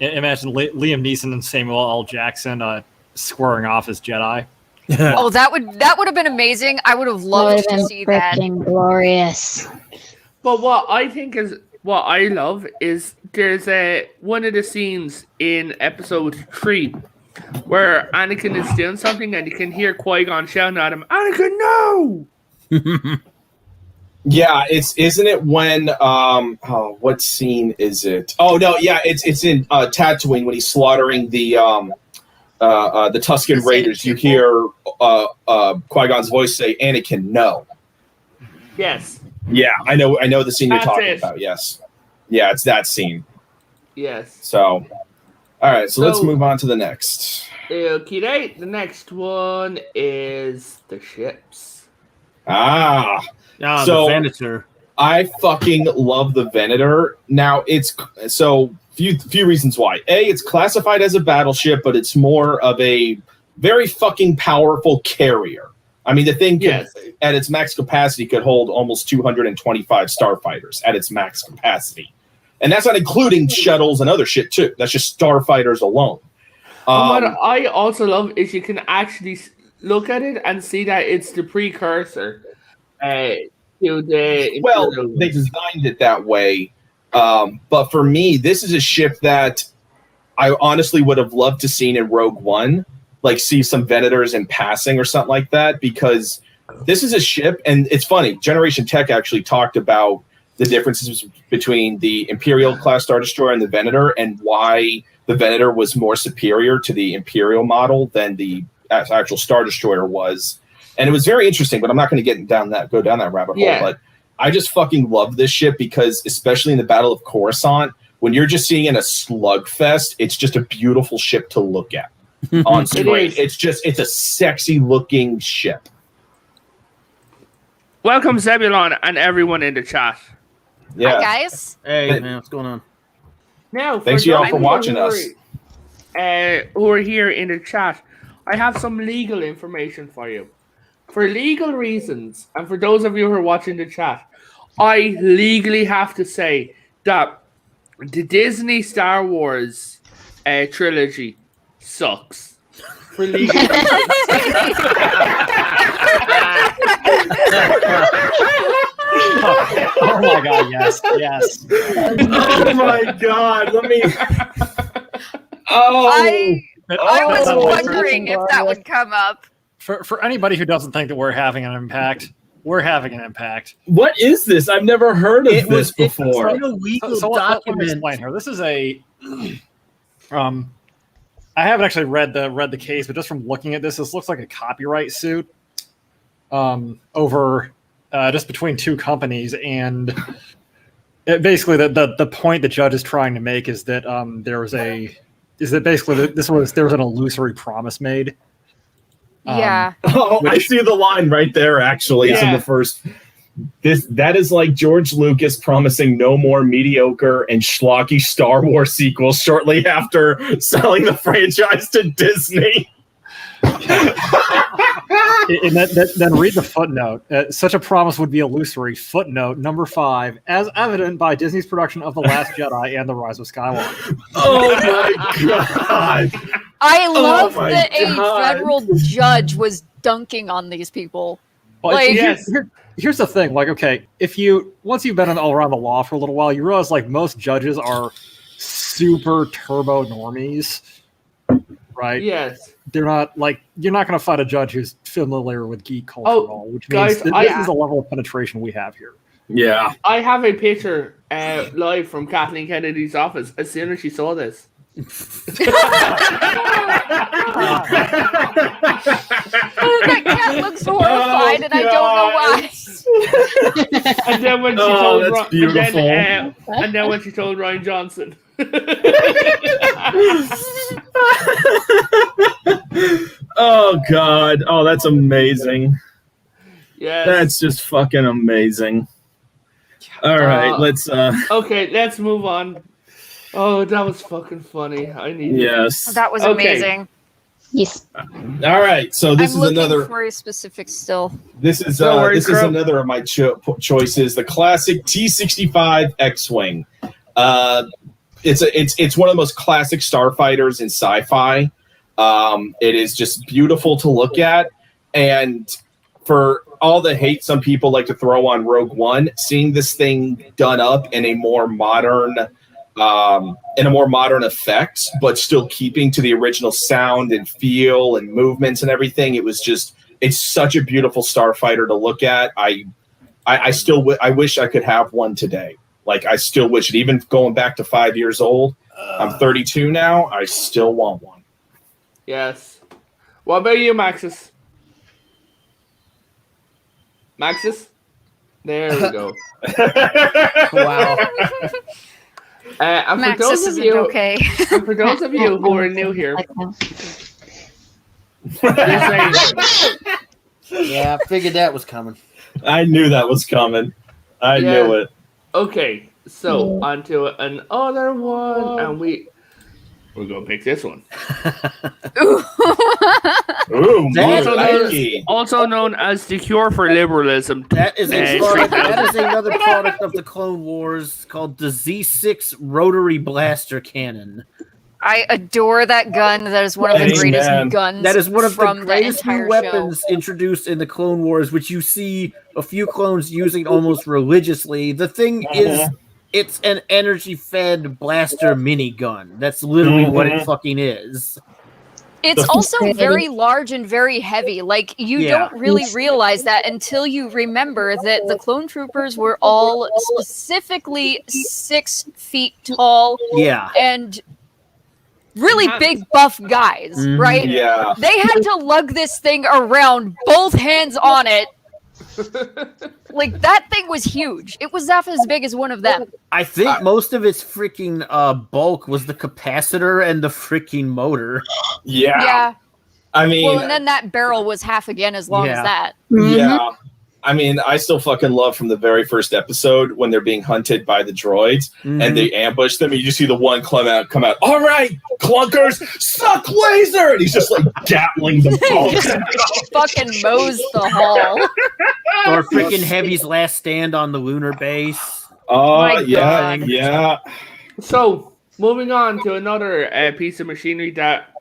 Neeson and Samuel L. Jackson squaring off as Jedi? Oh, that would have been amazing. I would have That would loved have to been see that. freaking glorious. But what I love is there's one of the scenes in Episode 3 where Anakin is doing something and you can hear Qui-Gon shouting at him, "Anakin, no!" Yeah, isn't it when what scene is it? Oh no, yeah, it's in Tatooine when he's slaughtering the Tusken The Raiders. You hear Qui-Gon's voice say, "Anakin, no." Yes, Yeah, I know the scene you're That's talking it. about. Yes, yeah, it's that scene. yes. So, all right, so let's So- move on to the next. Okay, the next one is the ships. Ah, the Venator. I fucking love the Venator. Now it's so few reasons why. A, it's classified as a battleship, but it's more of a very fucking powerful carrier. I mean, the thing at its max capacity could hold almost 225 starfighters at its max capacity, and that's not including shuttles and other shit too. That's just starfighters alone. What I also love is you can actually look at it and see that it's the precursor to the. Well, they designed it that way, but for me, this is a ship that I honestly would have loved to seen in Rogue One, like see some Venators in passing or something like that, because this is a ship, and it's funny. Generation Tech actually talked about the differences between the Imperial class Star Destroyer and the Venator, and why the Venator was more superior to the Imperial model than the actual Star Destroyer was. And it was very interesting, but I'm not going to go down that rabbit hole. But I just fucking love this ship because, especially in the Battle of Coruscant, when you're just seeing in a slugfest, it's just a beautiful ship to look at on screen. It's a sexy looking ship. Welcome, Zebulon, and everyone in the chat. Yeah. Hi, guys. Hey, man, what's going on? Now, thanks y'all for watching us. Who are here in the chat, I have some legal information for you. For legal reasons, and for those of you who are watching the chat, I legally have to say that the Disney Star Wars trilogy sucks. For legal reasons. Oh my god, yes. Oh my god, let me. I was wondering if that would come up. For anybody who doesn't think that we're having an impact, we're having an impact. What is this? I've never heard of this before. It's a legal Let me document. explain here. This is a I haven't actually read the case, but just from looking at this looks like a copyright suit over just between two companies, and basically the point the judge is trying to make is that there was an illusory promise made. Yeah. I see the line right there. Actually, it's in the first. That is like George Lucas promising no more mediocre and schlocky Star Wars sequels shortly after selling the franchise to Disney. And then read the footnote. Such a promise would be illusory. Footnote number 5, as evident by Disney's production of The Last Jedi and The Rise of Skywalker. Oh my god! I love that a federal judge was dunking on these people. Well, like, here's the thing. Like, okay, once you've been all around the law for a little while, you realize like most judges are super turbo normies, right? Yes. They're not like, you're not going to find a judge who's familiar with geek culture at all, which means this is the level of penetration we have here. Yeah. I have a picture live from Kathleen Kennedy's office as soon as she saw this. That cat looks horrified, and I don't know why. And then when she and then when she told Ryan Johnson. Oh god! Oh, that's amazing. Yeah, that's just fucking amazing. All right, let's. Okay, let's move on. Oh, that was fucking funny. Yes, that was amazing. Yes. All right, so this I'm is another. For a specific still. This is another of my choices. The classic T-65 X-wing. It's one of the most classic starfighters in sci-fi. It is just beautiful to look at, and for all the hate some people like to throw on Rogue One, seeing this thing done up in a more modern effects, but still keeping to the original sound and feel and movements and everything, it's such a beautiful starfighter to look at. I wish I could have one today. Like, I still wish it. Even going back to 5 years old, I'm 32 now. I still want one. Yes. What about you, Maxis? Maxis? There we go. Wow. And for those of you, okay. And for those of you who are new here, yeah, I figured that was coming. I knew that was coming. I knew it. Okay, so onto another one, and we're gonna pick this one. Ooh, also known as the cure for liberalism. That is another product of the Clone Wars called the Z6 Rotary Blaster Cannon. I adore that gun. That is one of the greatest guns. That is one of from the greatest new weapons show. introduced in the Clone Wars, which you see a few clones using almost religiously. The thing is, it's an energy-fed blaster minigun. That's literally what it fucking is. It's also very large and very heavy. Like, you don't really realize that until you remember that the clone troopers were all specifically 6 feet tall. Yeah. And really big buff guys, right? Yeah. They had to lug this thing around, both hands on it. Like, that thing was huge. It was half as big as one of them. I think most of its freaking bulk was the capacitor and the freaking motor. Yeah. I mean, well, and then that barrel was half again as long as that. Yeah. I mean, I still fucking love from the very first episode when they're being hunted by the droids and they ambush them. And you just see the one come out. All right, clunkers, suck laser. And he's just like gatling them. Fucking mows the hall. Or freaking Heavy's last stand on the lunar base. Oh, yeah. So, moving on to another piece of machinery that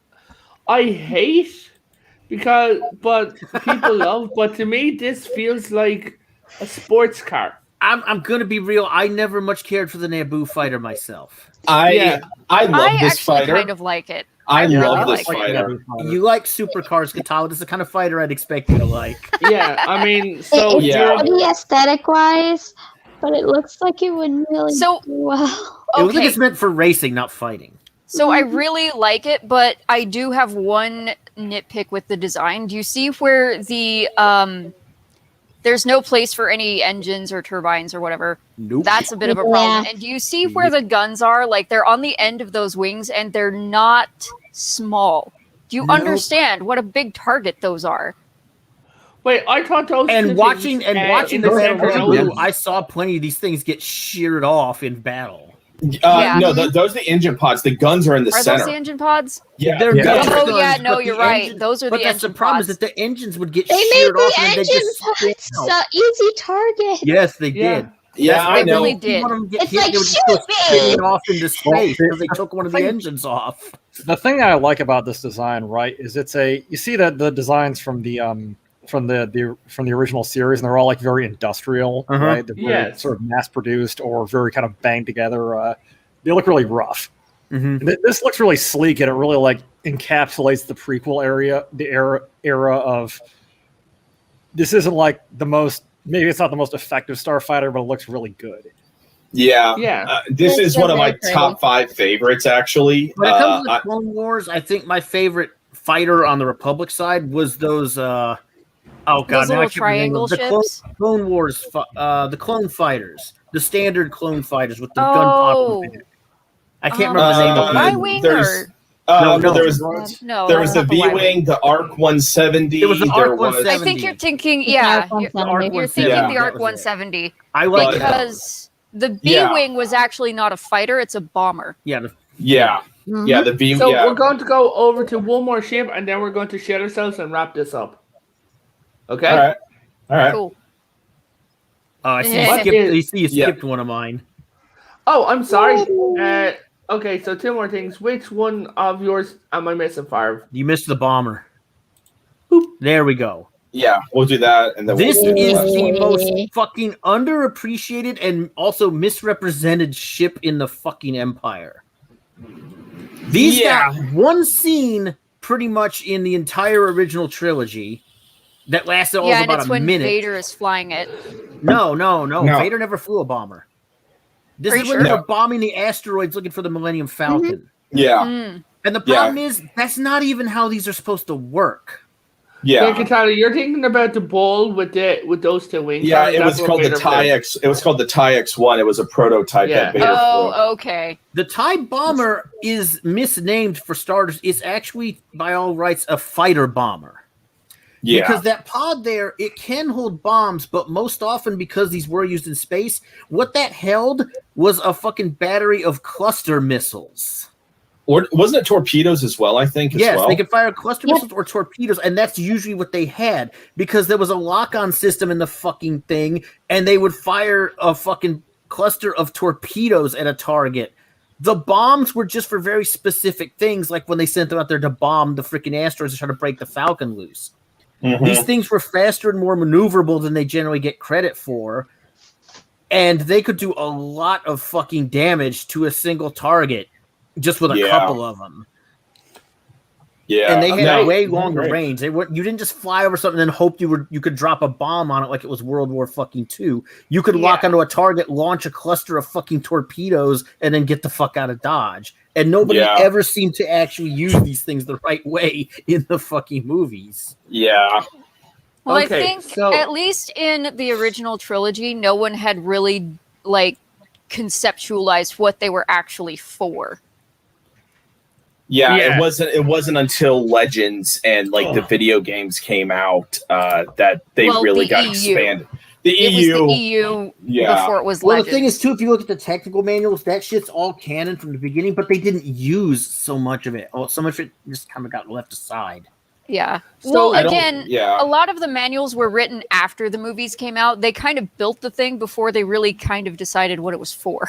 I hate. But people love. But to me, this feels like a sports car. I'm gonna be real. I never much cared for the Naboo fighter myself. I love this fighter. I kind of like it. I love really this fighter. You like supercars, Katala. This is the kind of fighter I'd expect you to like. Yeah, I mean, so it's pretty aesthetic-wise, but it looks like it wouldn't really do well. It looks like it's meant for racing, not fighting. So I really like it, but I do have one nitpick with the design. Do you see where the there's no place for any engines or turbines or whatever? Nope. That's a bit of a problem. And do you see where the guns are? Like, they're on the end of those wings and they're not small. Do you understand what a big target those are? Wait, I thought those watching the I saw plenty of these things get sheared off in battle. No, those are the engine pods. The guns are in the center. Are those the engine pods? Yeah. They're guns, no, you're right. Those are the engine pods. The problem is that the engines would get They sheared made off the and they just engine pods easy target. Yes, they did. Yeah, I know. Really did. It's like, shoot me! Off into space because they took one of the engines off. The thing I like about this design, right, is you see that the designs from the original series, and they're all like very industrial, right? They're very sort of mass produced or very kind of banged together. They look really rough. This looks really sleek, and it really like encapsulates the prequel era of. This isn't like the most. Maybe it's not the most effective starfighter, but it looks really good. Yeah. This is one of my top 5 favorites, actually. When it comes to the Clone Wars, I think my favorite fighter on the Republic side was those. Those little triangle ships. Clone Wars, the clone fighters, the standard clone fighters with the gun pop. I can't remember the name of my them. wing there was the V-wing, the ARC 170. It was the ARC 170. I think you're thinking, you're thinking the ARC 170. I like because the B-wing was actually not a fighter; it's a bomber. Yeah, the V-wing. So we're going to go over to one more ship, and then we're going to shit ourselves and wrap this up. Okay. All right. Cool. Oh, I see. You skipped one of mine. Oh, I'm sorry. Okay, so 2 more things. Which one of yours am I missing, Favre? You missed the bomber. Boop. There we go. Yeah, we'll do that, and then this is the most fucking underappreciated and also misrepresented ship in the fucking Empire. These got one scene pretty much in the entire original trilogy that lasted about a minute. Yeah, and it's when Vader is flying it. No. Vader never flew a bomber. This is when they're bombing the asteroids looking for the Millennium Falcon. Yeah. And the problem is, that's not even how these are supposed to work. Yeah. Katana, you're thinking about the ball with those 2 wings. Yeah, it was called the TIE X. It was called the TIE X-1. It was a prototype that Vader flew. Oh, okay. The TIE bomber is misnamed for starters. It's actually, by all rights, a fighter bomber. Yeah. Because that pod there, it can hold bombs, but most often because these were used in space, what that held was a fucking battery of cluster missiles. Or wasn't it torpedoes as well, I think, as yes, well? They could fire cluster missiles or torpedoes, and that's usually what they had because there was a lock-on system in the fucking thing, and they would fire a fucking cluster of torpedoes at a target. The bombs were just for very specific things, like when they sent them out there to bomb the freaking asteroids and try to break the Falcon loose. Mm-hmm. These things were faster and more maneuverable than they generally get credit for, and they could do a lot of fucking damage to a single target just with a couple of them. Yeah, and they had way longer range. You didn't just fly over something and hope you could drop a bomb on it like it was World War fucking II. You could lock onto a target, launch a cluster of fucking torpedoes, and then get the fuck out of Dodge. And nobody ever seemed to actually use these things the right way in the fucking movies. Yeah. Well, I think at least in the original trilogy, no one had really conceptualized what they were actually for. Yeah, it wasn't until Legends and the video games came out that they really got expanded. The EU was the EU before it was Legends. Well, the thing is too, if you look at the technical manuals, that shit's all canon from the beginning, but they didn't use so much of it. So much of it just kind of got left aside. Yeah. So again, a lot of the manuals were written after the movies came out. They kind of built the thing before they really kind of decided what it was for.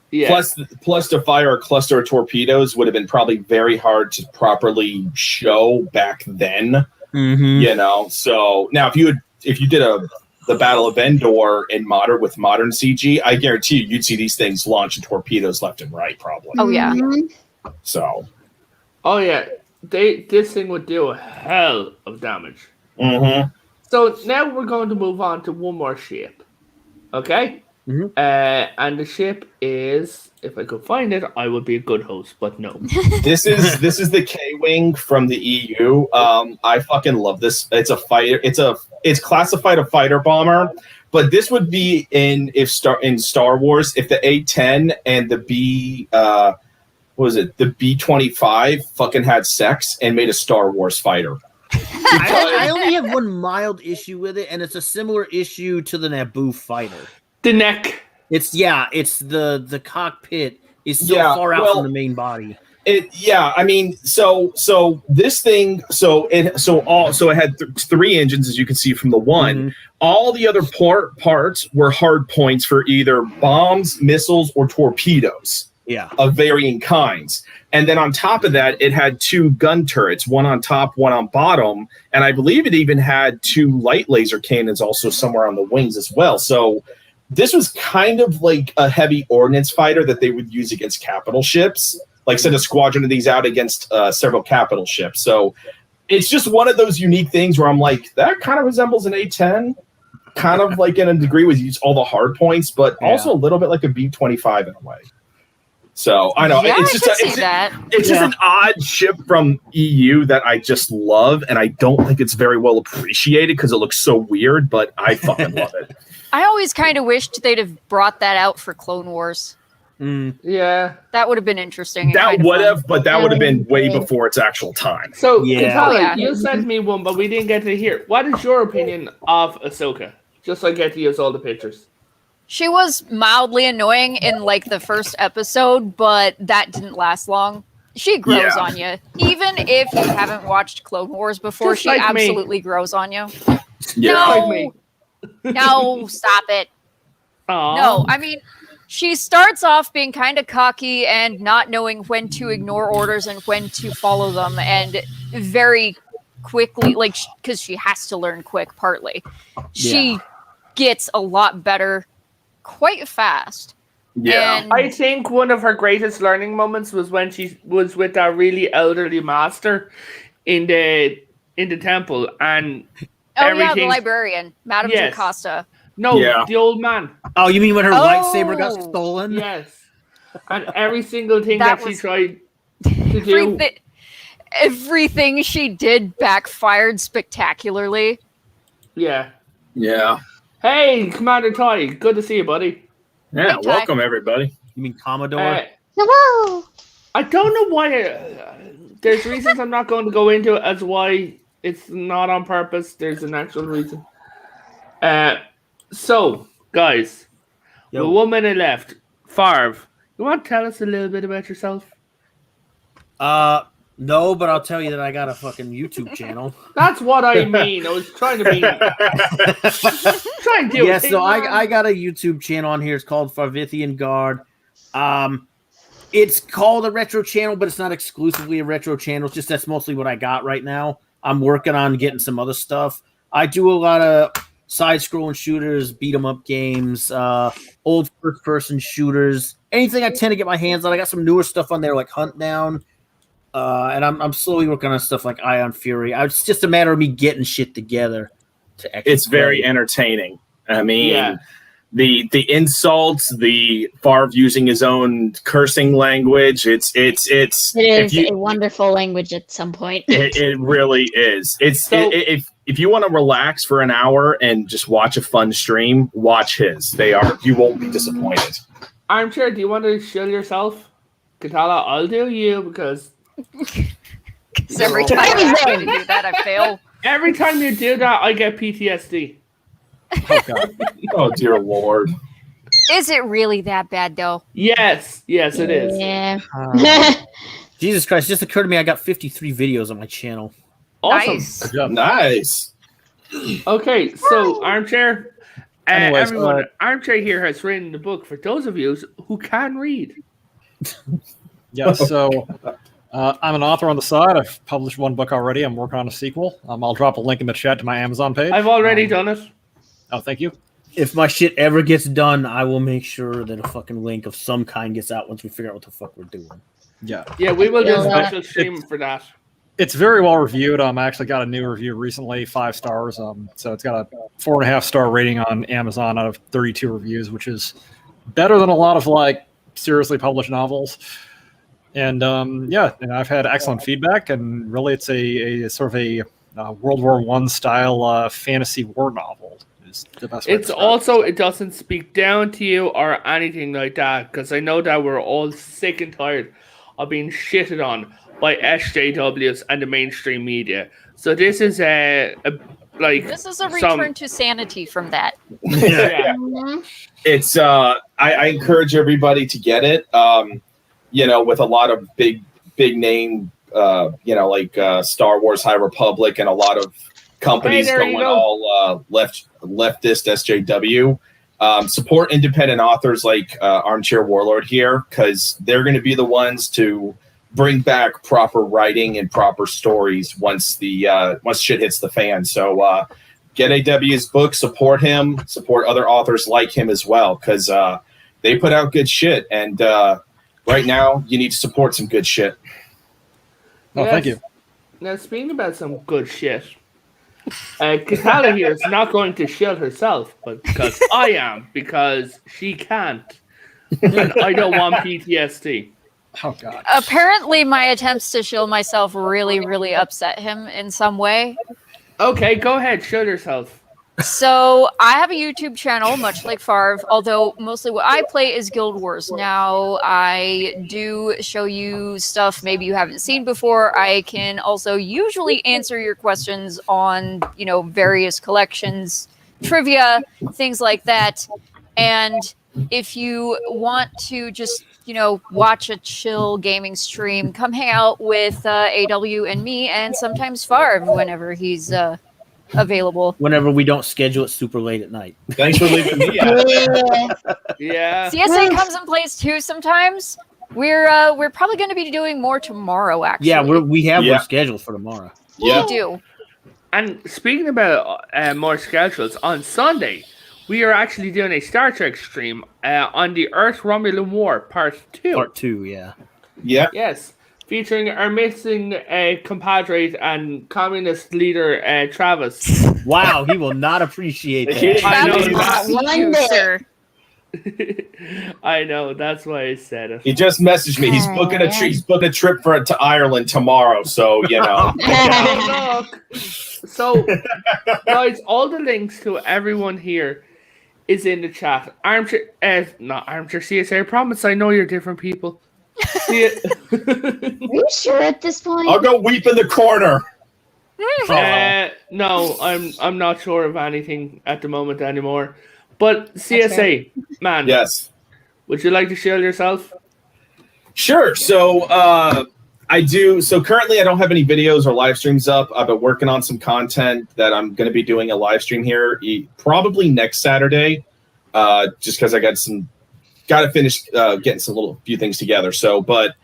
Yeah. Plus, to fire a cluster of torpedoes would have been probably very hard to properly show back then. Mm-hmm. You know, so now if you did the Battle of Endor in modern CG, I guarantee you'd see these things launching torpedoes left and right, probably. Oh yeah. So. Oh yeah, this thing would do a hell of damage. Mm-hmm. So now we're going to move on to one more ship. Okay. Mm-hmm. And the ship is, if I could find it, I would be a good host, but no. This is the K-wing from the EU. I fucking love this. It's a fighter. It's classified a fighter bomber, but this would be in Star Wars if the A-10 and the the B-25 fucking had sex and made a Star Wars fighter. I only have one mild issue with it, and it's a similar issue to the Naboo fighter. The neck. It's the cockpit is so far out from the main body. I mean, so this thing, it had three engines, as you can see from the one. Mm-hmm. All the other parts were hard points for either bombs, missiles, or torpedoes. Yeah, of varying kinds. And then on top of that, it had two gun turrets, one on top, one on bottom, and I believe it even had two light laser cannons also somewhere on the wings as well. So this was kind of like a heavy ordnance fighter that they would use against capital ships, like send a squadron of these out against several capital ships. So it's just one of those unique things where I'm like, that kind of resembles an A-10, kind of like in a degree with all the hard points, but also a little bit like a B-25 in a way. So I know it's just an odd ship from EU that I just love, and I don't think it's very well appreciated because it looks so weird, but I fucking love it. I always kind of wished they'd have brought that out for Clone Wars. Yeah, that would have been interesting. That would have, but that would have been way before its actual time. So, Katala, you sent me one, but we didn't get to hear. What is your opinion of Ahsoka? Just so I get to use all the pictures. She was mildly annoying in the first episode, but that didn't last long. She grows on you. Even if you haven't watched Clone Wars before, she absolutely grows on you. Yeah. No, stop it. Aww. No, I mean, she starts off being kind of cocky and not knowing when to ignore orders and when to follow them, and very quickly, because she has to learn quick, partly. She gets a lot better quite fast. Yeah. And I think one of her greatest learning moments was when she was with that really elderly master in the temple, and the librarian, Madame Jocasta. No, the old man. Oh, you mean when her lightsaber got stolen? Yes. And every single thing that she tried to do. Everything she did backfired spectacularly. Yeah. Yeah. Hey, Commander Toy. Good to see you, buddy. Yeah, welcome, everybody. You mean Commodore? Hello! I don't know why. There's reasons I'm not going to go into as why It's not on purpose. There's an actual reason. So, guys, Yo. with 1 minute left, Farv, you want to tell us a little bit about yourself? No, but I'll tell you that I got a fucking YouTube channel. That's what I mean. I was trying to be. Trying to do Yes, it. so I got a YouTube channel on here. It's called Farvithian Guard. It's called a retro channel, but it's not exclusively a retro channel. It's just that's mostly what I got right now. I'm working on getting some other stuff. I do a lot of side-scrolling shooters, beat-em-up games, old first-person shooters, anything I tend to get my hands on. I got some newer stuff on there like Hunt Down, and I'm slowly working on stuff like Ion Fury. It's just a matter of me getting shit together. It's very entertaining. I mean, the insults, the Favre using his own cursing language. It is a wonderful language at some point. It really is. If you want to relax for an hour and just watch a fun stream, watch his. You won't be disappointed. Armchair, do you want to shill yourself? Katala, I'll do you because every time I try to do that, I fail. Every time you do that, I get PTSD. Oh God! Oh dear Lord! Is it really that bad, though? Yes, it is. Yeah. Jesus Christ! Just occurred to me, I got 53 videos on my channel. Awesome. Nice. Okay, so Armchair. Anyways, everyone, Armchair here has written the book for those of you who can read. Yeah, so I'm an author on the side. I've published one book already. I'm working on a sequel. I'll drop a link in the chat to my Amazon page. I've already done it. Oh, thank you. If my shit ever gets done, I will make sure that a fucking link of some kind gets out once we figure out what the fuck we're doing. Yeah, we will do a special stream for that. It's very well reviewed. I actually got a new review recently, 5 stars. So it's got a 4.5 star rating on Amazon out of 32 reviews, which is better than a lot of seriously published novels. And and I've had excellent feedback. And really, it's a sort of a World War I style fantasy war novel. Is the best way to describe also it doesn't speak down to you or anything like that, because I know that we're all sick and tired of being shitted on by SJWs and the mainstream media. So this is this is a return to sanity from that. Yeah. It's I encourage everybody to get it. With a lot of big name, Star Wars High Republic and a lot of companies going all leftist SJW. Support independent authors like Armchair Warlord here, because they're going to be the ones to bring back proper writing and proper stories once shit hits the fan. So get AW's book, support him, support other authors like him as well, because they put out good shit, and right now you need to support some good shit. Oh, thank you. Now, speaking about some good shit, Katala here is not going to shield herself, but because I am, because she can't, and I don't want PTSD. Oh God! Apparently, my attempts to shield myself really, really upset him in some way. Okay, go ahead, shield yourself. So I have a YouTube channel, much like Favre, although mostly what I play is Guild Wars. Now, I do show you stuff maybe you haven't seen before. I can also usually answer your questions on, various collections, trivia, things like that. And if you want to just, watch a chill gaming stream, come hang out with AW and me, and sometimes Favre whenever he's available. Whenever we don't schedule it super late at night. Thanks for leaving me out. Yeah. CSA comes and plays too sometimes. We're probably going to be doing more tomorrow, actually. Yeah, we have one scheduled for tomorrow. Yeah. We do. And speaking about more schedules, on Sunday, we are actually doing a Star Trek stream on the Earth Romulan War Part 2. Part 2, yeah. Yeah. Yes. Featuring our missing compadre and communist leader, Travis. Wow, he will not appreciate that. I know, that's why I said it. He just messaged me. He's booking a trip to Ireland tomorrow, so So, guys, all the links to everyone here is in the chat. Not Armchair CSA. I promise I know you're different people. Are you sure at this point? I'll go weep in the corner. No, I'm not sure of anything at the moment anymore. But CSA, man. Yes. Would you like to share yourself? Sure. So I do. So currently, I don't have any videos or live streams up. I've been working on some content that I'm going to be doing a live stream here probably next Saturday. Just because I got to finish getting some few things together. So, but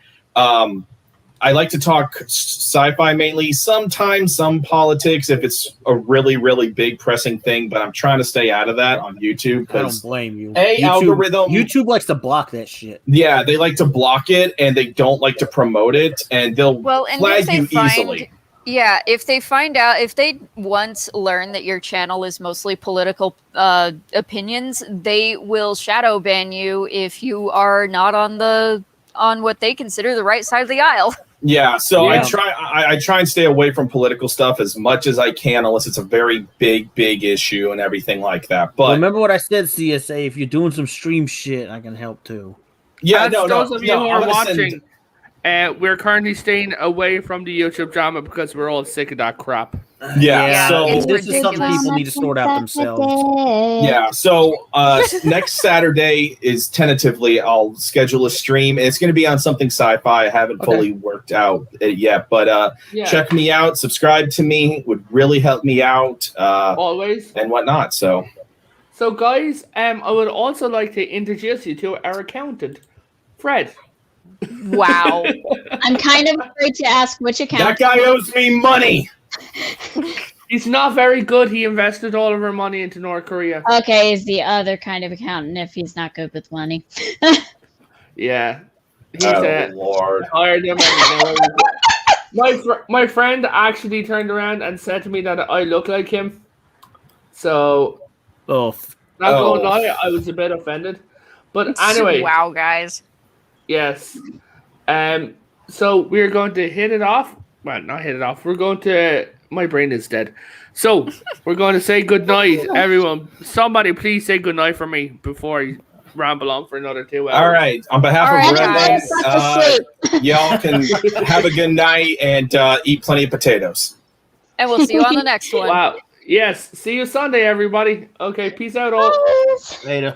I like to talk sci-fi mainly. Sometimes some politics if it's a really, really big pressing thing. But I'm trying to stay out of that on YouTube. I don't blame you. YouTube likes to block that shit. Yeah, they like to block it and they don't like to promote it, and they'll flag you easily. Yeah, if they once learn that your channel is mostly political opinions, they will shadow ban you if you are not on what they consider the right side of the aisle. Yeah, so I try and stay away from political stuff as much as I can, unless it's a very big issue and everything like that. But remember what I said, CSA. If you're doing some stream shit, I can help too. Yeah, those of you who are watching, we're currently staying away from the YouTube drama because we're all sick of that crap. Yeah, so this is something people need to sort out themselves. Yeah, so next Saturday is tentatively I'll schedule a stream. It's going to be on something sci-fi. I haven't fully worked out it yet, but check me out. Subscribe to me would really help me out. Always and whatnot. So guys, I would also like to introduce you to our accountant, Fred. Wow, I'm kind of afraid to ask which accountant. That guy owes me money. He's not very good. He invested all of our money into North Korea. Okay, he's the other kind of accountant if he's not good with money. Yeah. He's Lord. hired him. My friend actually turned around and said to me that I look like him. So, not gonna lie, I was a bit offended. But anyway. Wow, guys. Yes. So we're going to hit it off. Well, not hit it off. We're going to... My brain is dead. So we're going to say goodnight, everyone. Somebody please say goodnight for me before I ramble on for another 2 hours. All right. On behalf of Brendan, y'all can have a good night and eat plenty of potatoes. And we'll see you on the next one. Wow. Yes. See you Sunday, everybody. Okay. Peace out all. Later.